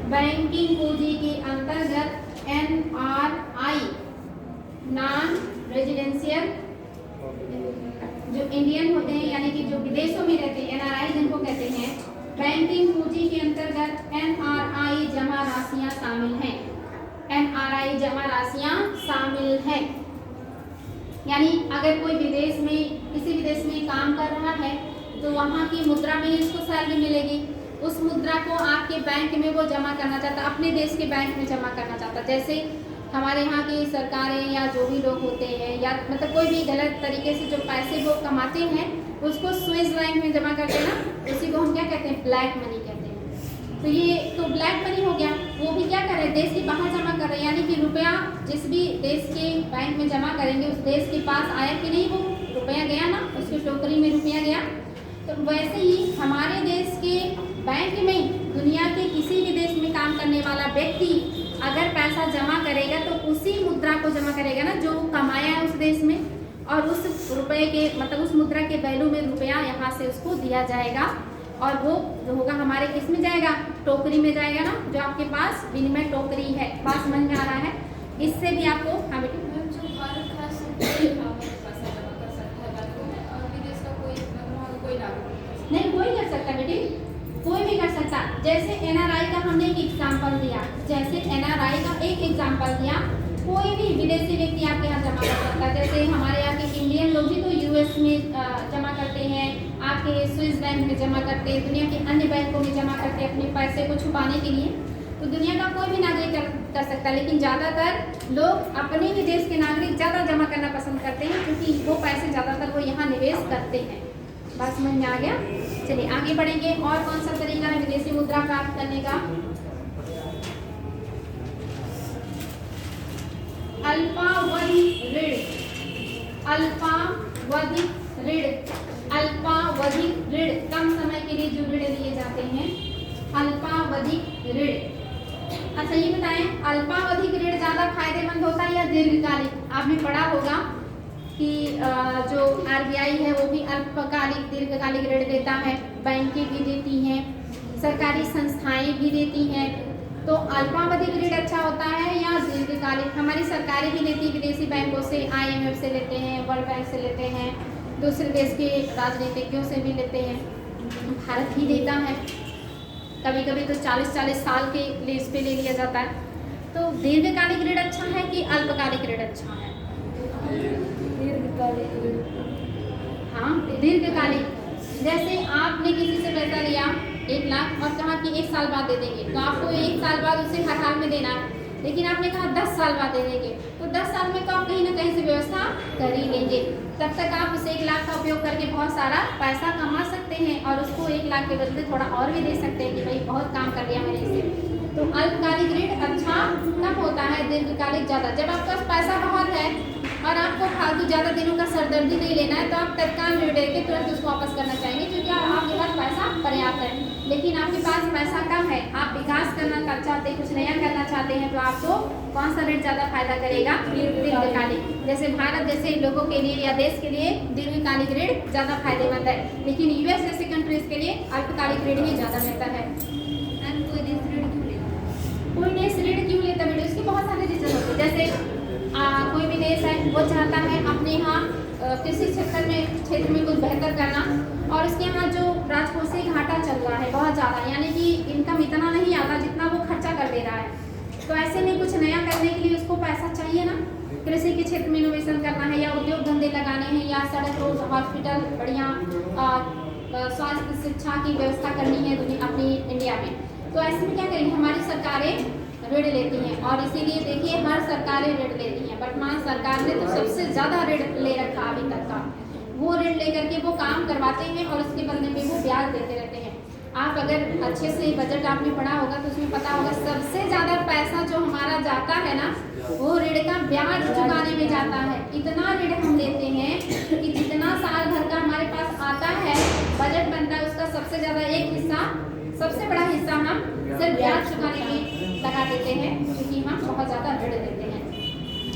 बैंकिंग पूंजी के अंतर्गत NRI, नॉन रेजिडेंशियल, जो इंडियन होते हैं यानी कि जो विदेशों में रहते हैं, NRI जिनको कहते हैं, बैंकिंग पूंजी के अंतर्गत NRI जमा राशियां शामिल हैं। NRI जमा राशियां शामिल हैं। यानी अगर कोई विदेश में, किसी विदेश में काम कर रहा है तो वहाँ की मुद्रा में इसको सैलरी मिलेगी। उस मुद्रा को आपके बैंक में वो जमा करना चाहता, अपने देश के बैंक में जमा करना चाहता। जैसे हमारे यहाँ की सरकारें या जो भी लोग होते हैं या मतलब कोई भी गलत तरीके से जो पैसे वो कमाते हैं उसको स्विस बैंक में जमा करते हैं ना, उसी को हम क्या कहते हैं? ब्लैक मनी कहते हैं। तो ये तो ब्लैक मनी हो गया। वो भी क्या कर रहे हैं? देश के बाहर जमा कर रहे हैं। यानी कि रुपया जिस भी देश के बैंक में जमा करेंगे उस देश के पास आया कि नहीं, वो रुपया गया ना, उसकी टोकरी में रुपया गया। तो वैसे ही हमारे देश के बैंक में दुनिया के किसी भी देश में काम करने वाला व्यक्ति अगर पैसा जमा करेगा तो उसी मुद्रा को जमा करेगा ना जो कमाया है उस देश में, और उस रुपए के मतलब उस मुद्रा के वैल्यू में रुपया यहाँ से उसको दिया जाएगा और वो जो होगा हमारे किस में जाएगा? टोकरी में जाएगा ना, जो आपके पास विनिमय टोकरी है। पास समझ में आ रहा है? इससे भी आपको हाँ बेटी, जो भारत खास पैसा जमा कर सकता है बैंकों में और विदेश का कोई मतलब कोई लागू नहीं, कोई कर सकता बेटी, कोई भी कर सकता। जैसे NRI का हमने एक एग्जाम्पल दिया, जैसे NRI का एक एग्जाम्पल दिया, कोई भी विदेशी व्यक्ति आपके यहाँ जमा कर सकता है। जैसे हमारे यहाँ के इंडियन लोग भी तो US में जमा करते हैं, आपके स्विस बैंक में जमा करते हैं, दुनिया के अन्य बैंकों में जमा करते हैं अपने पैसे को छुपाने के लिए। तो दुनिया का कोई भी नागरिक कर सकता है, लेकिन ज़्यादातर लोग अपने ही देश के नागरिक ज़्यादा जमा करना पसंद करते हैं क्योंकि वो पैसे ज़्यादातर वो यहाँ निवेश करते हैं। बात समझ में आ गया? चलिए आगे बढ़ेंगे। और कौन सा तरीका है विदेशी मुद्रा प्राप्त करने का? अल्पावधि ऋण, अल्पावधि ऋण, अल्पावधि ऋण, कम समय के लिए जो ऋण लिए जाते हैं, अल्पावधि ऋण। अच्छा ये बताएं, अल्पावधि ऋण ज़्यादा फायदेमंद होता है या दीर्घकालिक? आपने पढ़ा होगा कि जो RBI है वो भी अल्पकालिक दीर्घकालिक ऋण देता है, बैंकें भी देती हैं, सरकारी संस्थाएं भी देती हैं। तो अल्पावधि ऋण अच्छा होता है या दीर्घकालिक? हमारी सरकारें भी लेती है विदेशी बैंकों से, IMF से लेते हैं, वर्ल्ड बैंक से लेते हैं, दूसरे देश के राजनीतिज्ञों से भी लेते हैं, भारत भी देता है। कभी कभी तो 40-40 साल के लीज पे ले लिया जाता है। तो दीर्घकालिक ऋण अच्छा है कि अल्पकालिक ऋण अच्छा है? हाँ दीर्घकालिक। जैसे आपने किसी से पैसा लिया 1 लाख और कहा कि 1 साल बाद दे देंगे, तो आपको 1 साल बाद उसे हर हाल में देना है, लेकिन आपने कहा 10 साल बाद दे देंगे, तो 10 साल में तो आप कहीं ना कहीं से व्यवस्था कर ही लेंगे। तब तक आप उस 1 लाख का उपयोग करके बहुत सारा पैसा कमा सकते हैं और उसको 1 लाख के बदले थोड़ा और भी दे सकते हैं कि भाई बहुत काम कर लिया मैंने इससे। तो अल्पकालिक ऋण अच्छा कब होता है, दीर्घकालिक ज़्यादा। जब आपके पास पैसा बहुत है और आपको फालतू ज़्यादा दिनों का सरदर्दी नहीं लेना है तो आप तत्काल ऋण लेके तुरंत उसको वापस करना चाहेंगे क्योंकि आपके पास पैसा पर्याप्त है। लेकिन आपके पास पैसा कम है, आप विकास करना चाहते हैं, कुछ नया करना चाहते हैं, तो आपको कौन सा ऋण ज़्यादा फायदा करेगा, दीर्घकालिक। जैसे भारत जैसे लोगों के लिए या देश के लिए दीर्घकालिक ऋण ज़्यादा फायदेमंद है, लेकिन यूएस जैसे कंट्रीज के लिए अल्पकालिक ऋण ही ज़्यादा बेहतर है। कोई देश ऋण क्यों लेता है बेटे, उसके बहुत सारे रीजन होते हैं। जैसे कोई भी देश है वो चाहता है अपने यहाँ कृषि क्षेत्र में कुछ बेहतर करना और उसके यहाँ जो राजकोषीय घाटा चल रहा है बहुत ज़्यादा, यानी कि इनकम इतना नहीं आता जितना वो खर्चा कर दे रहा है, तो ऐसे में कुछ नया करने के लिए उसको पैसा चाहिए ना। कृषि के क्षेत्र में इनोवेशन करना है या उद्योग धंधे लगाने हैं या सड़क रोड हॉस्पिटल बढ़िया स्वास्थ्य शिक्षा की व्यवस्था करनी है अपनी इंडिया में, तो ऐसे में क्या करेंगे, हमारी सरकारें ऋण लेती हैं और इसीलिए देखिए हर सरकारें ऋण लेती हैं। वर्तमान सरकार ने तो सबसे ज़्यादा ऋण ले रखा अभी तक का, वो ऋण लेकर के वो काम करवाते हैं और उसके बदले में वो ब्याज देते रहते हैं। आप अगर अच्छे से बजट आपने पढ़ा होगा तो उसमें पता होगा सबसे ज़्यादा पैसा जो हमारा जाता है ना वो ऋण का ब्याज चुकाने में जाता है। इतना ऋण हम लेते हैं कि जितना साल भर का हमारे पास आता है बजट बनता है उसका सबसे ज़्यादा एक हिस्सा, सबसे बड़ा हिस्सा हम सिर्फ ब्याज चुकाने में लगा देते हैं क्योंकि हम बहुत ज़्यादा ऋण देते हैं।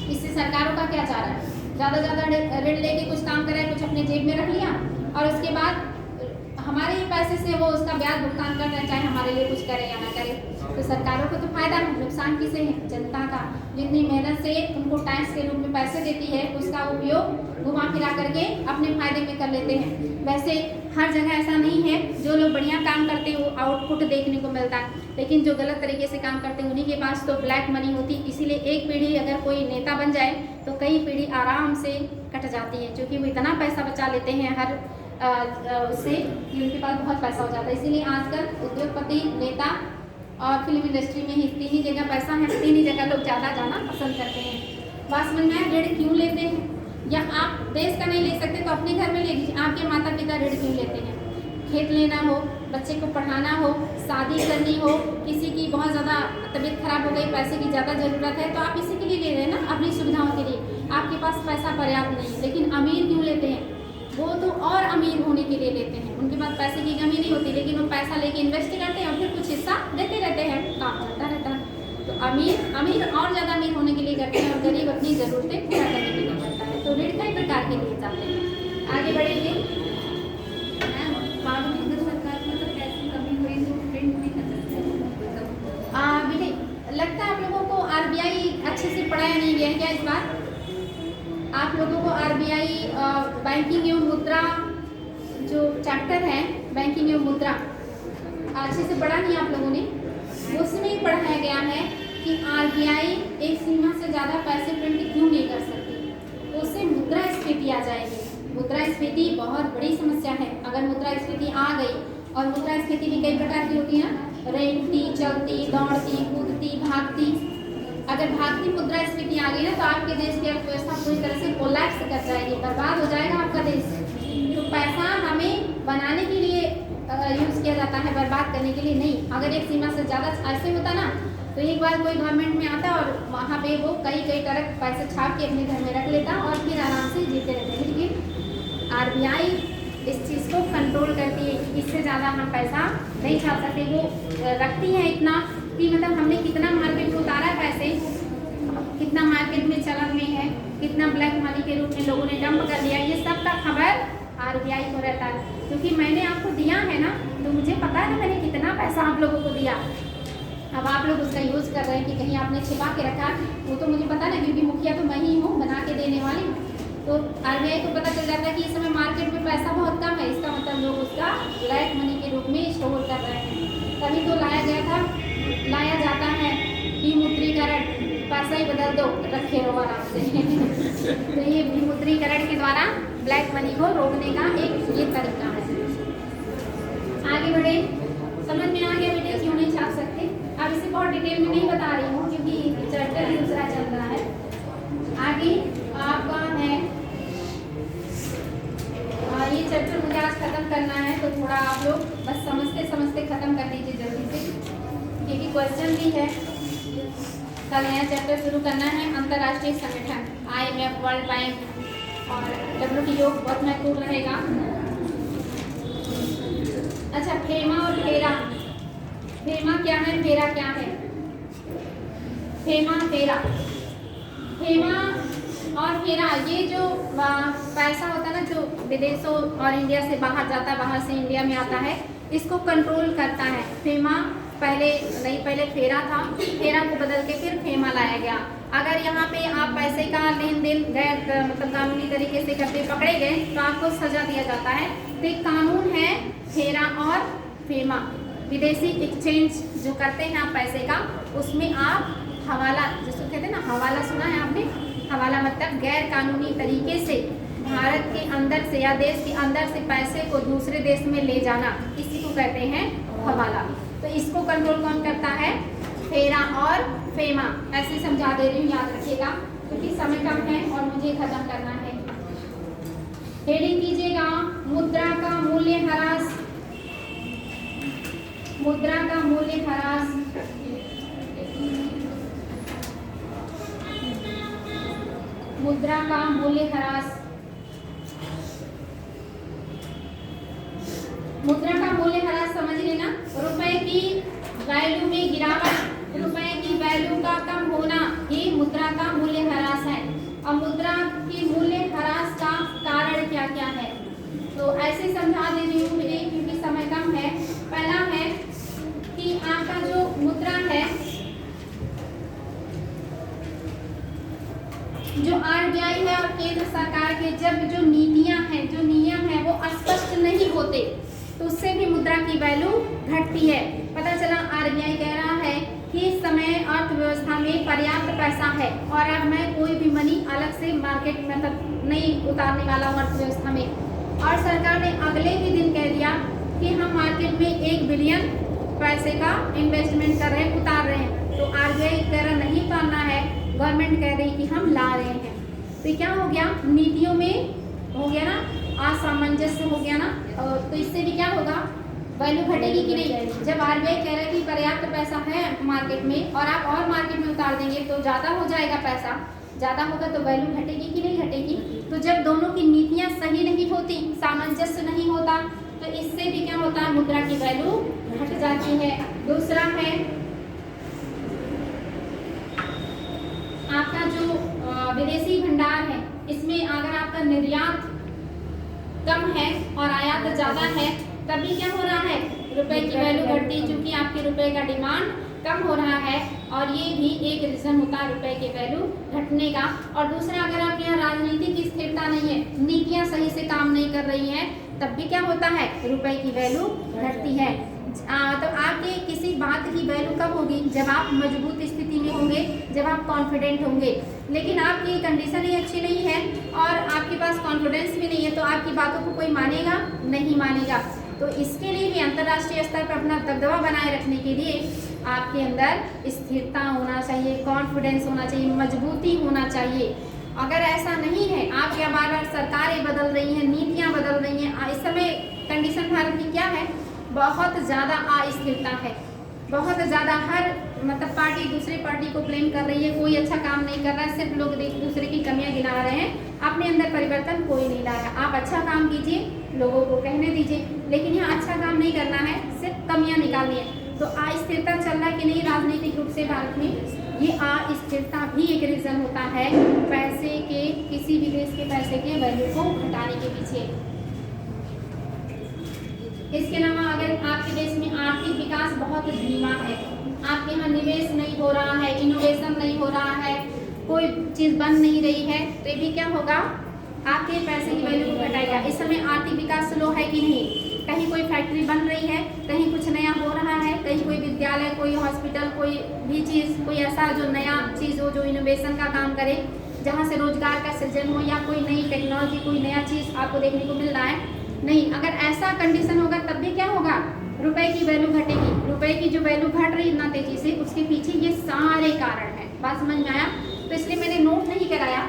इससे सरकारों का क्या चाह रहा है, ज़्यादा ऋण लेके कुछ काम करे, कुछ अपने जेब में रख लिया और उसके बाद हमारे ही पैसे से वो उसका ब्याज भुगतान कर रहे हैं, चाहे हमारे लिए कुछ करे या ना करे। तो सरकारों को तो फायदा है, नुकसान किसे है, जनता का। जितनी मेहनत से उनको टैक्स के रूप में पैसे देती है उसका उपयोग घुमा फिरा करके अपने फायदे में कर लेते हैं। वैसे हर जगह ऐसा नहीं है, जो लोग बढ़िया काम करते हैं वो आउटपुट देखने को मिलता है, लेकिन जो गलत तरीके से काम करते हैं उन्हीं के पास तो ब्लैक मनी होती है। इसीलिए एक पीढ़ी अगर कोई नेता बन जाए तो कई पीढ़ी आराम से कट जाती है क्योंकि वो इतना पैसा बचा लेते हैं हर उससे कि उनके पास बहुत पैसा हो जाता है। इसीलिए आजकल उद्योगपति, नेता और फिल्म इंडस्ट्री में ही तीन ही जगह पैसा है, तीन ही जगह लोग ज़्यादा जाना पसंद करते हैं। बात समझ में आया, ऋण क्यों लेते हैं? या आप देश का नहीं ले सकते तो अपने घर में ले लीजिए। आपके माता पिता ऋण क्यों लेते हैं? खेत लेना हो, बच्चे को पढ़ाना हो, शादी करनी हो, किसी की बहुत ज़्यादा तबीयत खराब हो गई, पैसे की ज़्यादा ज़रूरत है तो आप इसी के लिए ले रहे हैं ना, अपनी सुविधाओं के लिए। आपके पास पैसा पर्याप्त नहीं है, लेकिन अमीर क्यों लेते हैं? वो तो और अमीर होने के लिए लेते हैं, उनके पास पैसे की कमी नहीं होती, लेकिन वो पैसा लेके इन्वेस्ट करते हैं और फिर कुछ हिस्सा देते रहते हैं, काम चलता रहता है। तो अमीर और ज़्यादा अमीर होने के लिए करते हैं और गरीब अपनी ज़रूरतें पूरा करने के लिए करता है। तो ऋण कई प्रकार के लिए जाते हैं। आगे बढ़ेंगे। बेटे लगता है आप लोगों को आरबीआई अच्छे से पढ़ाया नहीं गया है क्या इस बार? आप लोगों को आरबीआई बैंकिंग एवं मुद्रा जो चैप्टर है बैंकिंग एवं मुद्रा अच्छे से पढ़ा नहीं आप लोगों ने। उसमें ही पढ़ाया गया है कि आरबीआई एक सीमा से ज़्यादा पैसे प्रिंट क्यों नहीं कर सकती, तो उससे मुद्रास्फीति आ जाएगी। मुद्रास्फीति बहुत बड़ी समस्या है। अगर मुद्रास्फीति आ गई, और मुद्रास्फीति भी कई प्रकार की होती है, रेंगती, चलती, दौड़ती, कूदती, भागती। अगर भागती मुद्रास्फीति आ गई ना तो आपके देश की अर्थव्यवस्था पूरी तरह से कोलैप्स कर जाएगी, बर्बाद हो जाएगा आपका देश। तो पैसा हमें बनाने के लिए यूज़ किया जाता है, बर्बाद करने के लिए नहीं। अगर एक सीमा से ज़्यादा ऐसे होता ना तो एक बार कोई गवर्नमेंट में आता और वहाँ पे वो कई टरक पैसे छाप के अपने घर में रख लेता और फिर आराम से जीते रहते। लेकिन आरबीआई इस चीज़ को कंट्रोल करती है कि इससे ज़्यादा हम पैसा नहीं छाप सकते। वो रखती है इतना कि मतलब हमने कितना मार्केट में उतारा पैसे, कितना मार्केट में चलन में है, कितना ब्लैक मनी के रूप में लोगों ने डंप कर दिया, ये सब का खबर आरबीआई को रहता है। क्योंकि मैंने आपको दिया है ना, तो मुझे पता है ना मैंने कितना पैसा आप लोगों को दिया। अब आप लोग उसका यूज़ कर रहे हैं कि कहीं आपने छिपा के रखा, वो तो मुझे पता ना, क्योंकि मुखिया तो मैं ही हूँ, बना के देने वाली। तो आरबीआई को पता चल जाता है कि इस समय मार्केट में पैसा बहुत कम है, इसका मतलब लोग उसका ब्लैक मनी के रूप में स्टोर कर रहे हैं। तभी तो लाया जाता है विमुद्रीकरण, पैसा ही बदल दो, रखे रहो आराम से। तो ये विमुद्रीकरण के द्वारा ब्लैक मनी को रोकने का एक ये तरीका है। आगे बढ़े, समझ में आ गया बेटे क्यों नहीं छाप सकते? अब इसे बहुत डिटेल में नहीं बता रही हूँ क्योंकि चैप्टर दूसरा चल रहा है। आगे आपका है ये चैप्टर मुझे आज खत्म करना है, तो थोड़ा आप लोग बस समझते समझते खत्म कर दीजिए जल्दी से, क्योंकि क्वेश्चन भी है। कल नया चैप्टर शुरू करना है, अंतर्राष्ट्रीय संगठन IMF, वर्ल्ड बैंक और WTO बहुत महत्वपूर्ण रहेगा। अच्छा, फेमा और फेरा, फेमा क्या है, फेरा क्या है? फेमा फेरा, फेमा और फेरा ये जो पैसा होता है ना, जो विदेशों और इंडिया से बाहर जाता है, बाहर से इंडिया में आता है, इसको कंट्रोल करता है। फेमा पहले फेरा था, फेरा को बदल के फिर फेमा लाया गया। अगर यहाँ पे आप पैसे का लेन देन गैर मतलब कानूनी तरीके से करते पकड़े गए तो आपको सजा दिया जाता है। तो एक कानून है फेरा और फेमा, विदेशी एक्सचेंज जो करते हैं आप पैसे का, उसमें आप हवाला, जिसको कहते हैं ना हवाला, सुना है आपने? हवाला मतलब गैर कानूनी तरीके से भारत के अंदर से या देश के अंदर से पैसे को दूसरे देश में ले जाना, इसी को कहते हैं हवाला। तो इसको कंट्रोल कौन करता है? फेरा और फेमा। ऐसे समझा दे रही हूँ, याद रखिएगा, क्योंकि समय कम है और मुझे खत्म करना है। हेडिंग कीजिएगा, मुद्रा का मूल्य ह्रास, मुद्रा का मूल्य ह्रास। मुद्रा का मूल्य ह्रास, मुद्रा का मूल्य ह्रास समझ लेना, रुपए की वैल्यू में गिरावट, रुपए की वैल्यू का कम होना, ये मुद्रा का मूल्य ह्रास है। और मुद्रा की मूल्य ह्रास का कारण क्या क्या है, तो ऐसे समझा दे रही हूँ क्योंकि समय कम है। पहला है कि आपका जो मुद्रा है, जो RBI है और केंद्र सरकार के जब जो नीतियां हैं, जो नियम है वो स्पष्ट नहीं होते, तो उससे भी मुद्रा की वैल्यू घटती है। पता चला RBI कह रहा है कि इस समय अर्थव्यवस्था में पर्याप्त पैसा है और अब मैं कोई भी मनी अलग से मार्केट में मतलब नहीं उतारने वाला हूँ अर्थव्यवस्था में, और सरकार ने अगले ही दिन कह दिया कि हम मार्केट में 1 बिलियन पैसे का इन्वेस्टमेंट कर रहे हैं, उतार रहे हैं। तो RBI कह रहा नहीं उतारना है, गवर्नमेंट कह रही कि हम ला रहे हैं। तो क्या हो गया, नीतियों में हो गया ना असामंजस्य हो गया ना, तो इससे भी क्या होगा, वैल्यू घटेगी कि नहीं? जब RBI कह रहा है कि पर्याप्त पैसा है मार्केट में और आप और मार्केट में उतार देंगे तो ज़्यादा हो जाएगा, पैसा ज़्यादा होगा तो वैल्यू घटेगी कि नहीं घटेगी? तो जब दोनों की नीतियाँ सही नहीं होती, सामंजस्य नहीं होता, तो इससे भी क्या होता है, मुद्रा की वैल्यू घट जाती है। दूसरा है आपका जो विदेशी भंडार है, इसमें अगर आपका निर्यात कम है और आयात ज़्यादा है, तभी क्या हो रहा है, रुपए की वैल्यू घटती, क्योंकि आपके रुपए का डिमांड कम हो रहा है, और ये भी एक रीज़न होता है रुपए की वैल्यू घटने का। और दूसरा, अगर आपके यहाँ राजनीतिक स्थिरता नहीं है, नीतियाँ सही से काम नहीं कर रही हैं, तब भी क्या होता है, रुपए की वैल्यू घटती है। तो आपके किसी बात की वैल्यू कब होगी, जब आप मजबूत स्थिति में होंगे, जब आप कॉन्फिडेंट होंगे। लेकिन आपकी कंडीशन ही अच्छी नहीं है और आपके पास कॉन्फिडेंस भी नहीं है, तो आपकी बातों को कोई मानेगा नहीं मानेगा। तो इसके लिए भी अंतर्राष्ट्रीय स्तर पर अपना दबदबा बनाए रखने के लिए आपके अंदर स्थिरता होना चाहिए, कॉन्फिडेंस होना चाहिए, मजबूती होना चाहिए। अगर ऐसा नहीं है, आप या बार बार सरकारें बदल रही हैं, नीतियाँ बदल रही हैं, इस समय कंडीशन भारत की क्या है, बहुत ज़्यादा अस्थिरता है, बहुत ज़्यादा हर मतलब पार्टी दूसरे पार्टी को ब्लेम कर रही है, कोई अच्छा काम नहीं कर रहा है, सिर्फ लोग एक दूसरे की कमियां गिना रहे हैं, अपने अंदर परिवर्तन कोई नहीं ला रहा। आप अच्छा काम कीजिए, लोगों को कहने दीजिए, लेकिन यहाँ अच्छा काम नहीं करना है, सिर्फ कमियां निकालनी है। तो अस्थिरता चल रहा है कि नहीं राजनीतिक रूप से भारत में, ये अस्थिरता भी एक रीज़न होता है पैसे के, किसी भी देश के पैसे के वैल्यू को घटाने के पीछे। इसके अलावा अगर आपके देश में आर्थिक विकास बहुत धीमा है, आपके यहाँ निवेश नहीं हो रहा है, इनोवेशन नहीं हो रहा है, कोई चीज़ बन नहीं रही है, तो ये भी क्या होगा, आपके पैसे की वैल्यू को घटाएगा। इस समय आर्थिक विकास स्लो है कि नहीं, कहीं कोई फैक्ट्री बन रही है, कहीं कुछ नया हो रहा है, कहीं कोई विद्यालय, कोई हॉस्पिटल, कोई भी चीज़, कोई ऐसा जो नया चीज़ हो जो इनोवेशन का काम करे, जहाँ से रोजगार का सृजन हो, या कोई नई टेक्नोलॉजी, कोई नया चीज़ आपको देखने को मिल रहा है नहीं। अगर ऐसा कंडीशन होगा तब भी क्या होगा, रुपए की वैल्यू घटेगी। रुपए की जो वैल्यू घट रही है इतना तेजी से, उसके पीछे ये सारे कारण हैं। बात समझ में आया? तो इसलिए मैंने नोट नहीं कराया,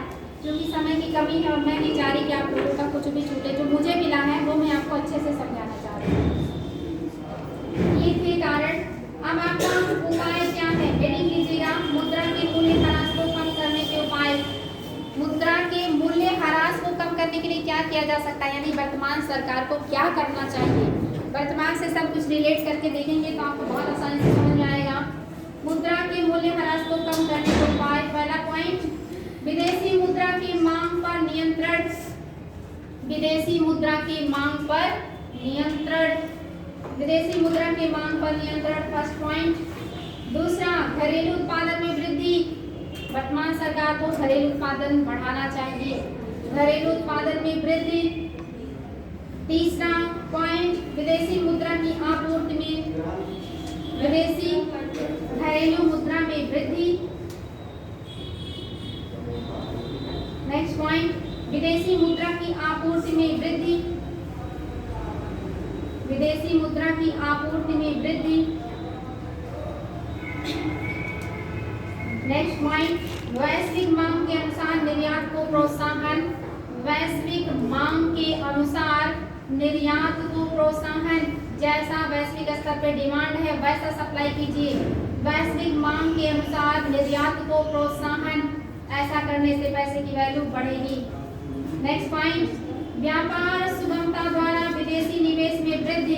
क्योंकि समय की कमी है और मैं नहीं चाह रही कि आप लोगों का कुछ भी छूटे। जो मुझे मिला है वो मैं आपको अच्छे से समझाना चाह रही हूँ। ये थे कारण। अब आपका उपाय क्या है, हेडिंग लीजिएगा, मुद्रा के मूल्य ह्रास को कम करने के उपाय। मुद्रा के मूल्य ह्रास को कम करने के लिए क्या किया जा सकता है, यानी वर्तमान सरकार को क्या करना चाहिए। वर्तमान से सब कुछ रिलेट करके देखेंगे तो आपको बहुत आसानी से समझ में आएगा। मुद्रा के मूल्य ह्रास को कम करने के उपाय। पहला पॉइंट, विदेशी मुद्रा की मांग पर नियंत्रण। विदेशी मुद्रा की मांग पर नियंत्रण। विदेशी मुद्रा की मांग पर नियंत्रण, फर्स्ट पॉइंट। दूसरा, घरेलू उत्पादन में वृद्धि। वर्तमान सरकार को घरेलू उत्पादन बढ़ाना चाहिए, घरेलू उत्पादन में वृद्धि। तीसरा पॉइंट, विदेशी मुद्रा की आपूर्ति में, विदेशी घरेलू मुद्रा में वृद्धि। नेक्स्ट पॉइंट, विदेशी मुद्रा की आपूर्ति में वृद्धि। विदेशी मुद्रा की आपूर्ति में वृद्धि। नेक्स्ट पॉइंट, वैश्विक मांग के अनुसार निर्यात को प्रोत्साहन। वैश्विक मांग के अनुसार निर्यात को प्रोत्साहन। जैसा वैश्विक स्तर पे डिमांड है वैसा सप्लाई कीजिए। वैश्विक मांग के अनुसार निर्यात को प्रोत्साहन, ऐसा करने से पैसे की वैल्यू बढ़ेगी। नेक्स्ट पॉइंट, व्यापार सुगमता द्वारा विदेशी निवेश में वृद्धि।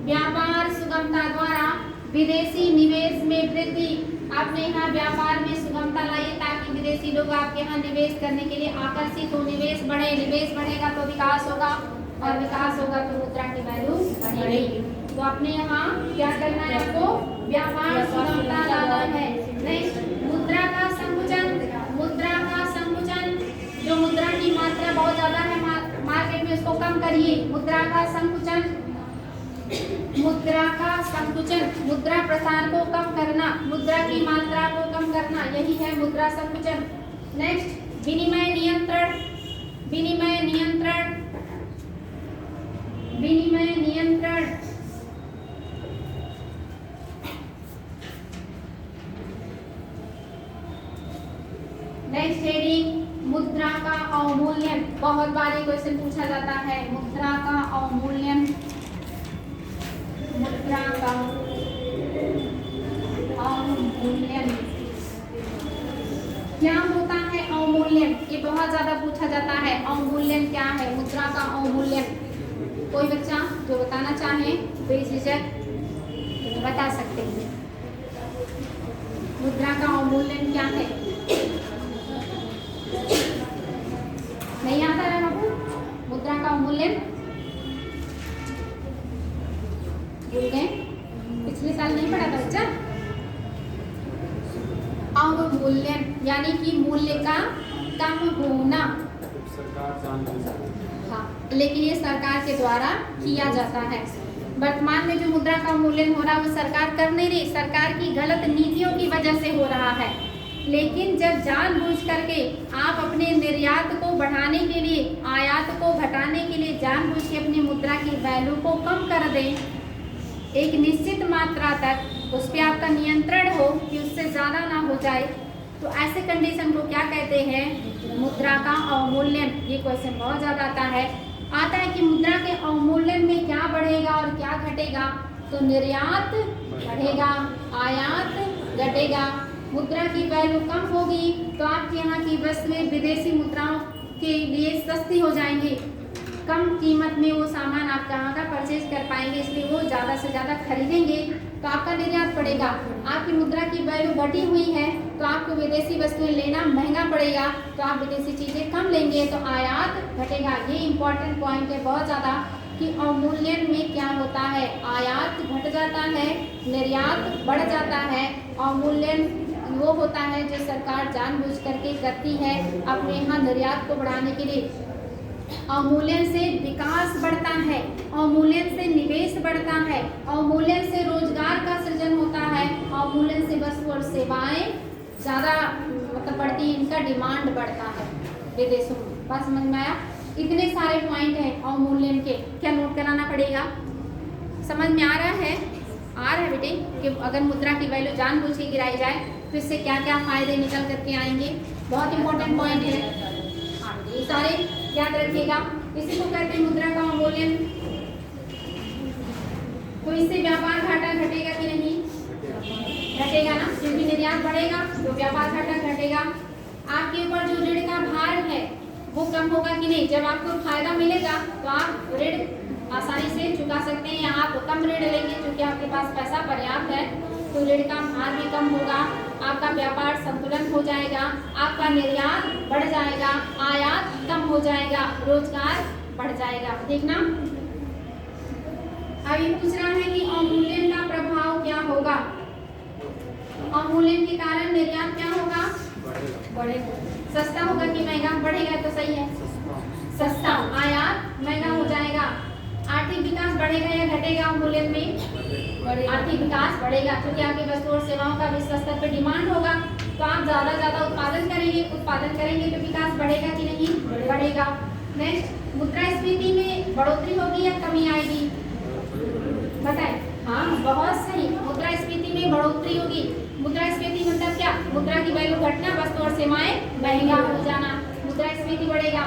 व्यापार सुगमता द्वारा विदेशी निवेश में वृद्धि। आपने यहाँ व्यापार में सुगमता लाइए ताकि विदेशी लोग आपके यहाँ निवेश करने के लिए आकर्षित हो, निवेश बढ़े। निवेश बढ़ेगा तो विकास होगा और विकास होगा तो मुद्रा की वैल्यू बढ़ेगी। तो अपने यहाँ क्या करना है, आपको व्यापार सुगमता लाना है। नेक्स्ट, मुद्रा का संकुचन। मुद्रा का संकुचन, जो मुद्रा की मात्रा बहुत ज्यादा है मार्केट में उसको कम करिए। मुद्रा का संकुचन, मुद्रा का संकुचन, मुद्रा प्रसार को कम करना, मुद्रा की मात्रा को कम करना, यही है मुद्रा संकुचन। नेक्स्ट, विनिमय नियंत्रण। विनिमय नियंत्रण, विनिमय नियंत्रण। नेक्स्ट हेडिंग, मुद्रा का अवमूल्यन। बहुत बार ये क्वेश्चन पूछा जाता है, मुद्रा का अवमूल्यन। मुद्रा का अवमूल्यन क्या होता है? अवमूल्यन, ये बहुत ज्यादा पूछा जाता है। अवमूल्यन क्या है? मुद्रा का अवमूल्यन। कोई बच्चा जो बताना चाहे बेझिझक बता सकते हैं। मुद्रा का अवमूल्यन क्या है? नहीं आता है बाबू? मुद्रा का अवमूल्यन भूल गए? पिछले साल नहीं पढ़ा था बच्चा? अवमूल्यन यानी कि मूल्य का कम होना। सरकार जानबूझ कर, हाँ, लेकिन ये सरकार के द्वारा किया जाता है। वर्तमान में जो मुद्रा का अवमूल्यन हो रहा है वो सरकार कर नहीं रही, सरकार की गलत नीतियों की वजह से हो रहा है। लेकिन जब जानबूझ करके आप अपने निर्यात को बढ़ाने के लिए, आयात को घटाने के लिए जानबूझ के अपनी मुद्रा की वैल्यू को कम कर दें, एक निश्चित मात्रा तक उस पर आपका नियंत्रण हो कि उससे ज़्यादा ना हो जाए, तो ऐसे कंडीशन को क्या कहते हैं? मुद्रा का अवमूल्यन। ये क्वेश्चन बहुत ज़्यादा आता है कि मुद्रा के अवमूल्यन में क्या बढ़ेगा और क्या घटेगा? तो निर्यात बढ़ेगा, आयात घटेगा। मुद्रा की वैल्यू कम होगी तो आपके यहाँ की वस्तुएं विदेशी मुद्राओं के लिए सस्ती हो जाएंगी, कम कीमत में वो सामान आप कहाँ का परचेज कर पाएंगे, इसलिए वो ज़्यादा से ज़्यादा खरीदेंगे तो आपका निर्यात बढ़ेगा। आपकी मुद्रा की वैल्यू बढ़ी हुई है तो आपको विदेशी वस्तुएं लेना महंगा पड़ेगा, तो आप विदेशी चीज़ें कम लेंगे तो आयात घटेगा। ये इंपॉर्टेंट पॉइंट है बहुत ज़्यादा कि अवमूल्यन में क्या होता है? आयात घट जाता है, निर्यात बढ़ जाता है। अवमूल्यन वो होता है जो सरकार जानबूझ करके करती है अपने यहाँ निर्यात को बढ़ाने के लिए। अवमूल्यन से विकास बढ़ता है, अवमूल्यन से निवेश बढ़ता है, अवमूल्यन से रोजगार का सृजन होता है, अवमूल्यन से वस्तु और सेवाएं ज़्यादा बढ़ती है, इनका डिमांड बढ़ता है विदेशों में। बात समझ में आया? इतने सारे पॉइंट हैं अवमूल्यन के, क्या नोट कराना पड़ेगा? समझ में आ रहा है? आ रहा है बेटे कि अगर मुद्रा की वैल्यू जानबूझ के गिराई जाए तो इससे क्या क्या फायदे निकल करके आएंगे, बहुत इंपॉर्टेंट पॉइंट है। हाँ, ये सारे याद रखिएगा। इसी को कहते हैं मुद्रा का अवमूल्यन। तो इससे व्यापार घाटा घटेगा कि नहीं? घटेगा ना, क्योंकि निर्यात बढ़ेगा तो व्यापार घाटा घटेगा। आपके ऊपर जो ऋण का भार है वो कम होगा कि नहीं? जब आपको फायदा मिलेगा तो आप ऋण आसानी से चुका सकते हैं, या आप कम ऋण लेंगे क्योंकि आपके पास पैसा पर्याप्त है, तो ऋण का भार भी कम होगा, आपका व्यापार संतुलन हो जाएगा, आपका निर्यात बढ़ जाएगा, आयात कम हो जाएगा, रोजगार बढ़ जाएगा। देखना अभी पूछ रहा है कि अवमूल्यन का प्रभाव क्या होगा। अवमूल्यन के कारण निर्यात क्या होगा? बढ़ेगा। सस्ता होगा कि महंगा? बढ़ेगा तो सही है, सस्ता। आयात महंगा हो जाएगा। आर्थिक विकास बढ़ेगा या घटेगा अवमूल्यन में? आर्थिक विकास बढ़ेगा, क्योंकि आपकी वस्तु और सेवाओं का विश्व स्तर पर डिमांड होगा, तो आप ज्यादा उत्पादन करेंगे तो विकास बढ़ेगा कि नहीं? बढ़ेगा। नेक्स्ट, मुद्रास्फीति में बढ़ोतरी होगी या कमी आएगी? बताएं। हाँ, बहुत सही, मुद्रास्फीति में बढ़ोतरी होगी। मुद्रास्फीति मतलब क्या? मुद्रा की वैल्यू घटना, वस्तु और सेवाएं महंगा हो जाना, मुद्रास्फीति बढ़ेगा।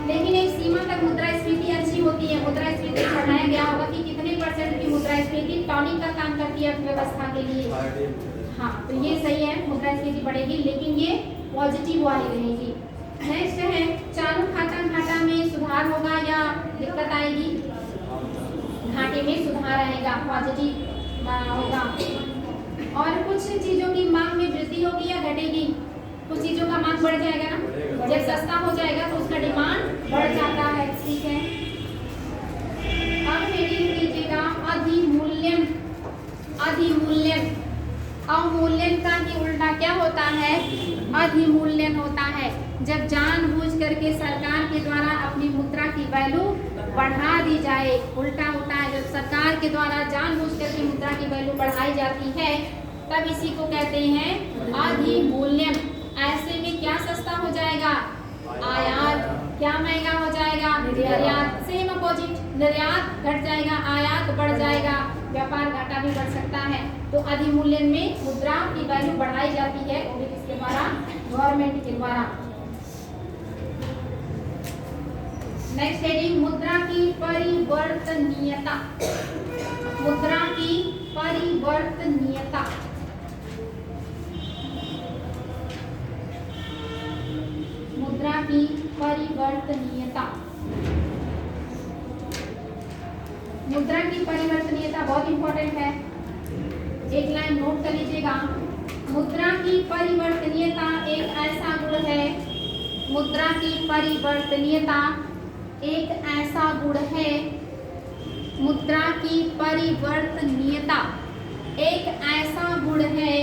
लेकिन एक सीमा तक मुद्रास्फीति अच्छी होती है। मुद्रास्फीति बढ़ाया गया होगा कि कितने % की मुद्रास्फीति टॉनिक का काम करती है अर्थव्यवस्था के लिए। हाँ, तो ये सही है, मुद्रास्फीति बढ़ेगी, लेकिन ये पॉजिटिव वाली रहेगी। नेक्स्ट है, चालू खाता घाटा में सुधार होगा या दिक्कत आएगी? घाटे में सुधार आएगा, पॉजिटिव होगा। और कुछ चीजों की मांग में वृद्धि होगी या घटेगी? कुछ चीजों का मांग बढ़ जाएगा ना, जब सस्ता हो जाएगा तो उसका डिमांड बढ़ जाता है। ठीक है, अब हेडिंग कीजिएगा अधिमूल्यन। अधिमूल्यन, अवमूल्यन का ही उल्टा क्या होता है? अधिमूल्यन होता है। जब जानबूझ करके सरकार के द्वारा अपनी मुद्रा की वैल्यू बढ़ा दी जाए, उल्टा होता है। जब सरकार के द्वारा जानबूझ करके मुद्रा की वैल्यू बढ़ाई जाती है, तब इसी को कहते हैं अधिमूल्यन। ऐसे में क्या सस्ता हो जाएगा? आयात। क्या महंगा हो जाएगा? निर्यात। सेम अपोजिट, निर्यात घट जाएगा, आयात बढ़ जाएगा, व्यापार घाटा भी बढ़ सकता है। तो अधिमूल्यन में मुद्रा की वैल्यू बढ़ाई जाती है, वो भी किसके द्वारा? गवर्नमेंट के द्वारा। नेक्स्ट हेडिंग, मुद्रा की परिवर्तनीयता। मुद्रा की परिवर्तनीयता। मुद्रा की परिवर्तनीयता। मुद्रा की परिवर्तनीयता बहुत इंपॉर्टेंट है, एक लाइन नोट कर लीजिएगा। मुद्रा की परिवर्तनीयता एक ऐसा गुण है, मुद्रा की परिवर्तनीयता एक ऐसा गुण है, मुद्रा की परिवर्तनीयता एक ऐसा गुण है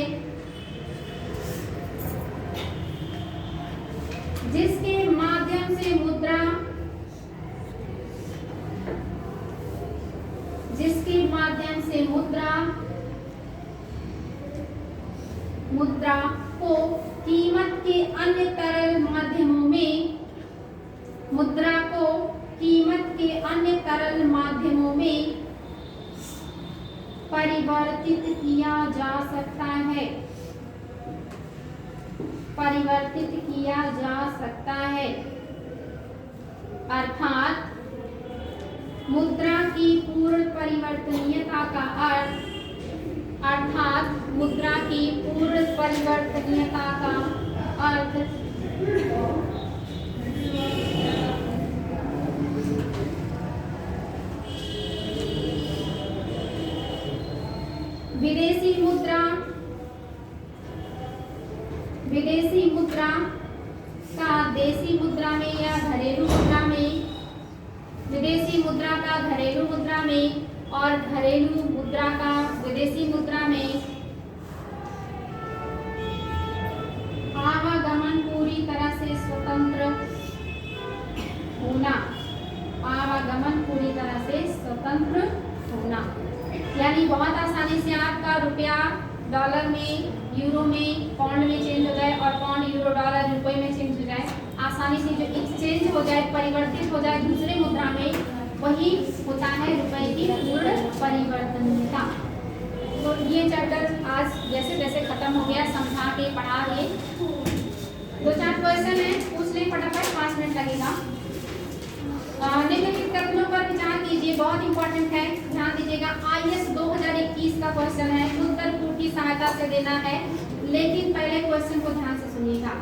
जिसके माध्यम से मुद्रा को कीमत के अन्य तरल माध्यमों में, मुद्रा को कीमत के अन्य तरल माध्यमों में परिवर्तित किया जा सकता है, परिवर्तित किया जा सकता है। अर्थात मुद्रा की पूर्ण परिवर्तनीयता का अर्थ, अर्थात मुद्रा की पूर्ण परिवर्तनीयता का अर्थ विदेशी मुद्रा का देशी मुद्रा में या घरेलू मुद्रा में, विदेशी मुद्रा का घरेलू मुद्रा में और घरेलू मुद्रा का विदेशी मुद्रा में आवागमन पूरी तरह से स्वतंत्र होना, आवागमन पूरी तरह से स्वतंत्र होना। यानी बहुत आसानी से आपका रुपया डॉलर में, यूरो में, पाउंड में चेंज हो जाए और पाउंड यूरो डॉलर रुपए में चेंज हो जाए, आसानी से जो एक्सचेंज हो जाए, परिवर्तित हो जाए दूसरे मुद्रा में, वही होता है रुपए की पूर्ण परिवर्तनीयता। तो ये चैप्टर आज जैसे जैसे खत्म हो गया, समझा के पढ़ा के 2-4 क्वेश्चन है, पूछ लें फटाफट, 5 मिनट लगेगा। निम्नलिखित कथनों पर विचार कीजिए, बहुत इंपॉर्टेंट है, ध्यान दीजिएगा। IS 2021 का क्वेश्चन है, उत्तर पूर्व सहायता से देना है, लेकिन पहले क्वेश्चन को ध्यान से सुनिएगा।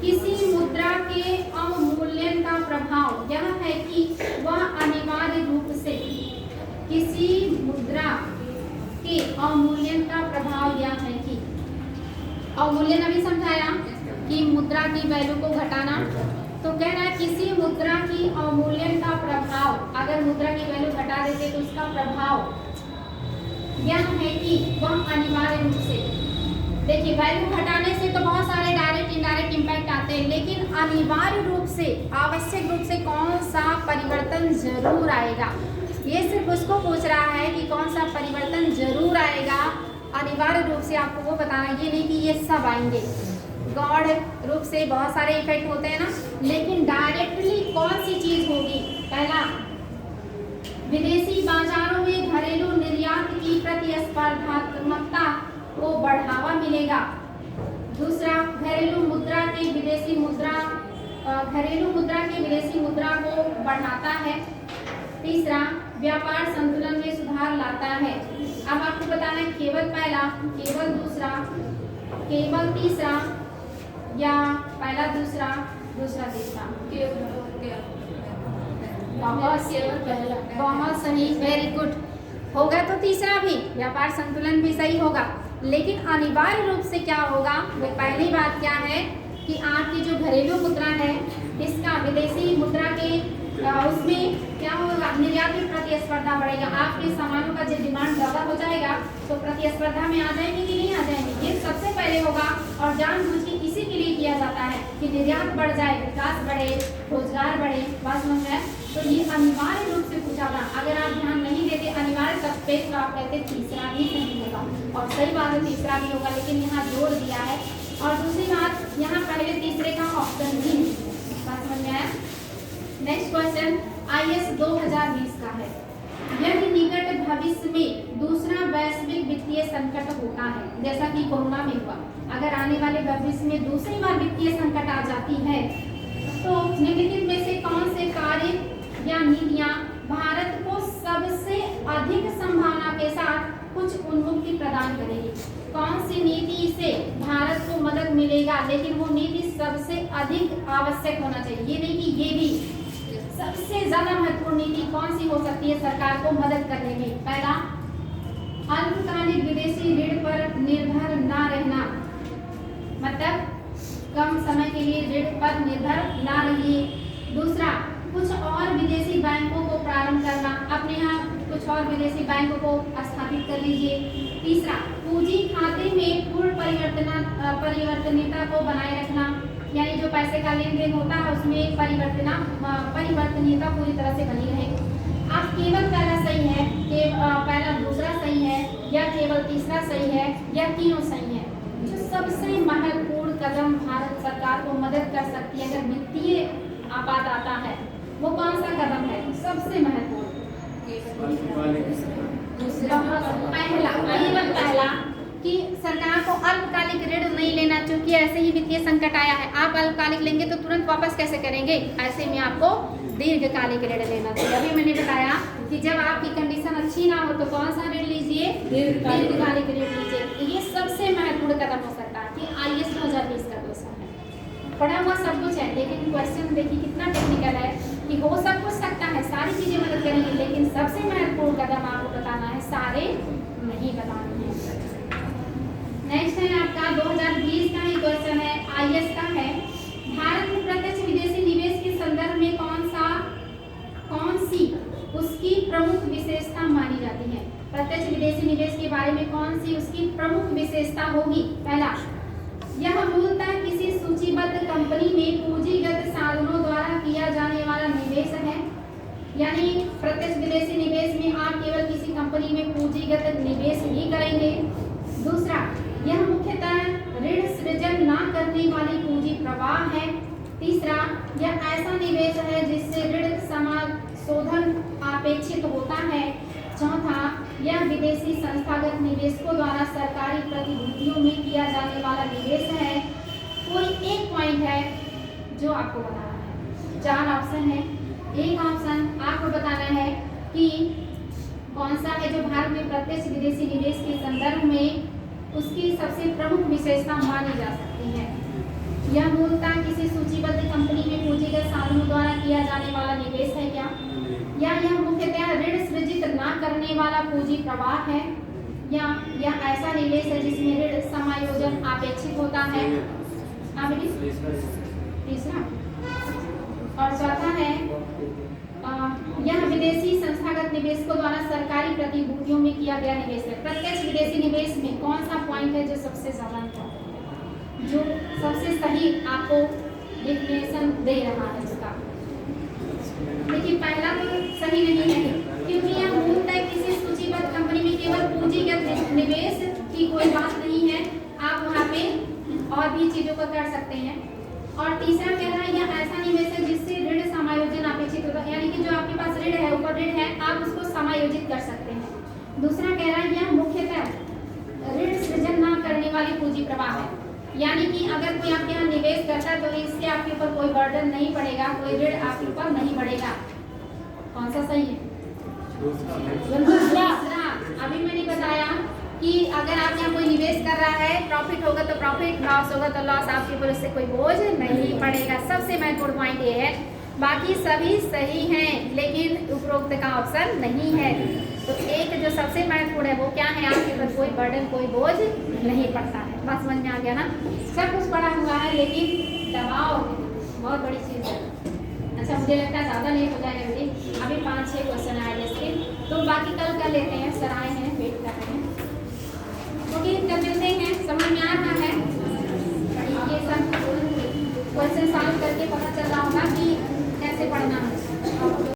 किसी मुद्रा के अवमूल्यन का प्रभाव यह है कि वह अनिवार्य रूप से, किसी मुद्रा के अवमूल्यन का प्रभाव यह है कि, अवमूल्यन अभी समझाया कि मुद्रा की वैल्यू को घटाना, तो कह रहा है किसी मुद्रा की अवमूल्यन का प्रभाव, अगर मुद्रा की वैल्यू घटा देते तो उसका प्रभाव यह है कि वह अनिवार्य रूप से, देखिए वैल्यू घटाने से तो बहुत सारे डायरेक्ट इनडायरेक्ट इम्पैक्ट आते हैं, लेकिन अनिवार्य रूप से, आवश्यक रूप से कौन सा परिवर्तन जरूर आएगा, ये सिर्फ उसको पूछ रहा है कि कौन सा परिवर्तन जरूर आएगा। अनिवार्य रूप से आपको वो बताना, ये नहीं कि ये सब आएंगे। गॉड रूप से बहुत सारे इफेक्ट होते हैं ना, लेकिन डायरेक्टली कौन सी चीज होगी? पहला, विदेशी बाजारों में घरेलू निर्यात की प्रतिस्पर्धात्मकता को बढ़ावा मिलेगा। दूसरा, घरेलू मुद्रा के विदेशी मुद्रा को बढ़ाता है। तीसरा, व्यापार संतुलन में सुधार लाता है। अब आपको बताना है केवल पहला, केवल दूसरा, केवल तीसरा, या पहला दूसरा, दूसरा तीसरा। बहुत सही, वेरी गुड। होगा तो तीसरा भी, व्यापार संतुलन भी सही होगा, लेकिन अनिवार्य रूप से क्या होगा, वो पहली बात क्या है कि आपकी जो घरेलू मुद्रा है, इसका विदेशी मुद्रा के उसमें क्या होगा, निर्यात की प्रतिस्पर्धा बढ़ेगा। आपके सामानों का जब डिमांड ज़्यादा हो जाएगा तो प्रतिस्पर्धा में आ जाएंगे कि नहीं आ जाएंगे, ये सबसे पहले होगा। और जानबूझ के इसी के लिए किया जाता है कि निर्यात बढ़ जाए, विकास बढ़े, रोजगार बढ़े, बात समझ में। तो ये अनिवार्य रूप से पूछा था, अगर आप ध्यान नहीं देते अनिवार्य तस्वीर तो आप कहते तीसरा भी नहीं होगा, और सही बात है तीसरा भी होगा, लेकिन यहाँ जोर दिया है। और दूसरी बात, यहाँ पहले तीसरे का ऑप्शन भी नहीं, बात समझ में आया। नेक्स्ट क्वेश्चन IS 2020 का है, यदि निकट भविष्य में दूसरा वैश्विक वित्तीय संकट होता है, जैसा कि कोरोना में हुआ, अगर आने वाले भविष्य में दूसरी बार वित्तीय संकट आ जाती है, तो निम्नलिखित में से कौन से कार्य या नीतियां भारत को सबसे अधिक संभावना के साथ कुछ उन्मुक्ति प्रदान करेगी? कौन सी नीति से भारत को मदद मिलेगा, लेकिन वो नीति सबसे अधिक आवश्यक होना चाहिए, ये नहीं कि ये भी। सबसे ज्यादा महत्वपूर्ण नीति कौन सी हो सकती है सरकार को मदद करने में? पहला, अल्पकालिक विदेशी ऋण पर निर्भर ना रहना, मतलब कम समय के लिए ऋण पर निर्भर ना रहिए। दूसरा, कुछ और विदेशी बैंकों को प्रारंभ करना, अपने यहाँ कुछ और विदेशी बैंकों को स्थापित कर लीजिए। तीसरा, पूंजी खाते में पूर्ण परिवर्तनीयता को बनाए रखना, यानी जो पैसे का लेन देन होता है उसमें परिवर्तनीयता पूरी तरह से बनी रहे। अब केवल पहला सही है, पहला दूसरा सही है, या केवल तीसरा सही है, या तीनों सही है? जो सबसे महत्वपूर्ण कदम भारत सरकार को मदद कर सकती है अगर वित्तीय आपात आता है, वो कौन सा कदम है सबसे महत्वपूर्ण? पहला कि सरकार को अल्पकालिक ऋण नहीं लेना, क्योंकि ऐसे ही वित्तीय संकट आया है, आप अल्पकालिक लेंगे तो तुरंत वापस कैसे करेंगे, ऐसे में आपको दीर्घकालिक ऋण लेना चाहिए। अभी मैंने बताया कि जब आपकी कंडीशन अच्छी ना हो तो कौन सा ऋण लीजिए, दीर्घकालिक ऋण लीजिए। तो ये सबसे महत्वपूर्ण कदम हो सकता है कि IS 2020 का क्वेश्चन है। पढ़ा हुआ सब कुछ है, लेकिन क्वेश्चन देखिए कितना टेक्निकल है कि हो सब कुछ सकता है, सारी चीजें मदद करेंगी, लेकिन सबसे महत्वपूर्ण कदम आपको बताना है, सारे नहीं बताने हैं। नेक्स्ट है आपका 2020 का ही क्वेश्चन है, IS का है, भारत में प्रत्यक्ष विदेशी निवेश के संदर्भ में कौन सी उसकी प्रमुख विशेषता मानी जाती है? प्रत्यक्ष विदेशी निवेश के बारे में कौन सी उसकी प्रमुख विशेषता होगी? पहला, यह मूलतः किसी सूचीबद्ध कंपनी में पूंजीगत साधनों द्वारा किया जाने वाला निवेश है, यानी प्रत्यक्ष विदेशी निवेश में आप केवल किसी कंपनी में पूंजीगत निवेश ही करेंगे। दूसरा, यह मुख्यतः ऋण सृजन ना करने वाली पूंजी प्रवाह है। तीसरा, यह ऐसा निवेश है जिससे ऋण समाशोधन अपेक्षित होता है। चौथा, यह विदेशी संस्थागत निवेशकों द्वारा सरकारी प्रतिभूतियों में किया जाने वाला निवेश है। कोई एक पॉइंट है जो आपको बताना है। 4 ऑप्शन है। एक ऑप्शन आपको बताना है कि कौन सा है जो भारत में प्रत्यक्ष विदेशी निवेश के संदर्भ में उसकी सबसे प्रमुख विशेषता मानी जा सकती है। यह मूलतः किसी सूचीबद्ध कंपनी में पूंजीगत साधनों द्वारा किया जाने वाला निवेश है क्या? या यह मुख्यतः ऋण सृजित न करने वाला पूंजी प्रवाह है? या यह ऐसा निवेश है जिसमें ऋण समायोजन अपेक्षित होता है? तीसरा और चौथा है यह विदेशी संस्थागत निवेशकों द्वारा सरकारी प्रतिभूतियों में किया गया निवेश है। प्रत्यक्ष विदेशी निवेश में कौन सा पॉइंट है जो सबसे ज्यादा इम्पोर्टेंट है, जो सबसे सही आपको डेफिनेशन दे रहा है इसका? देखिए पहला तो सही नहीं है क्योंकि यह मूलतः किसी सूचीबद्ध कंपनी में केवल पूंजीगत निवेश की कोई बात नहीं है। आप वहाँ पे और भी चीजों को कर सकते हैं। और तीसरा कह रहा है यह ऐसा निवेश है जिससे ऋण समायोजन अपेक्षित होता है, यानी कि जो आपके पास ऋण है, ऊपर ऋण है, आप उसको समायोजित कर सकते हैं। दूसरा कह रहा है यह मुख्यतः ऋण सृजन न करने वाली पूंजी प्रवाह है, यानी कि अगर कोई आपके यहाँ निवेश करता है तो इससे आपके ऊपर कोई बर्डन नहीं पड़ेगा, कोई ऋण आपके ऊपर नहीं पड़ेगा। कौन सा सही है? दूसरा। अभी मैंने बताया कि अगर आप यहाँ कोई निवेश कर रहा है, प्रॉफिट होगा तो प्रॉफिट, लॉस होगा तो लॉस, आपके ऊपर उससे कोई बोझ नहीं पड़ेगा। सबसे महत्वपूर्ण पॉइंट ये है। बाकी सभी सही हैं लेकिन उपरोक्त का ऑप्शन नहीं है। तो एक जो सबसे महत्वपूर्ण है वो क्या है, आपके ऊपर कोई बर्डन, कोई बोझ नहीं पड़ता है। बात समझ में आ गया ना? सब कुछ पड़ा हुआ है लेकिन दबाव बहुत बड़ी चीज़ है। अच्छा मुझे लगता है ज़्यादा लेट हो जाएगा मुझे, अभी 5-6 क्वेश्चन आए इसके, तो बाकी कल कर लेते हैं। सर आए हैं, वेट कर रहे हैं, क्योंकि कल मिलते हैं। समझ में आ रहा है? ये सब क्वेश्चन सॉल्व करके पता चल रहा होगा कि कैसे पढ़ना है।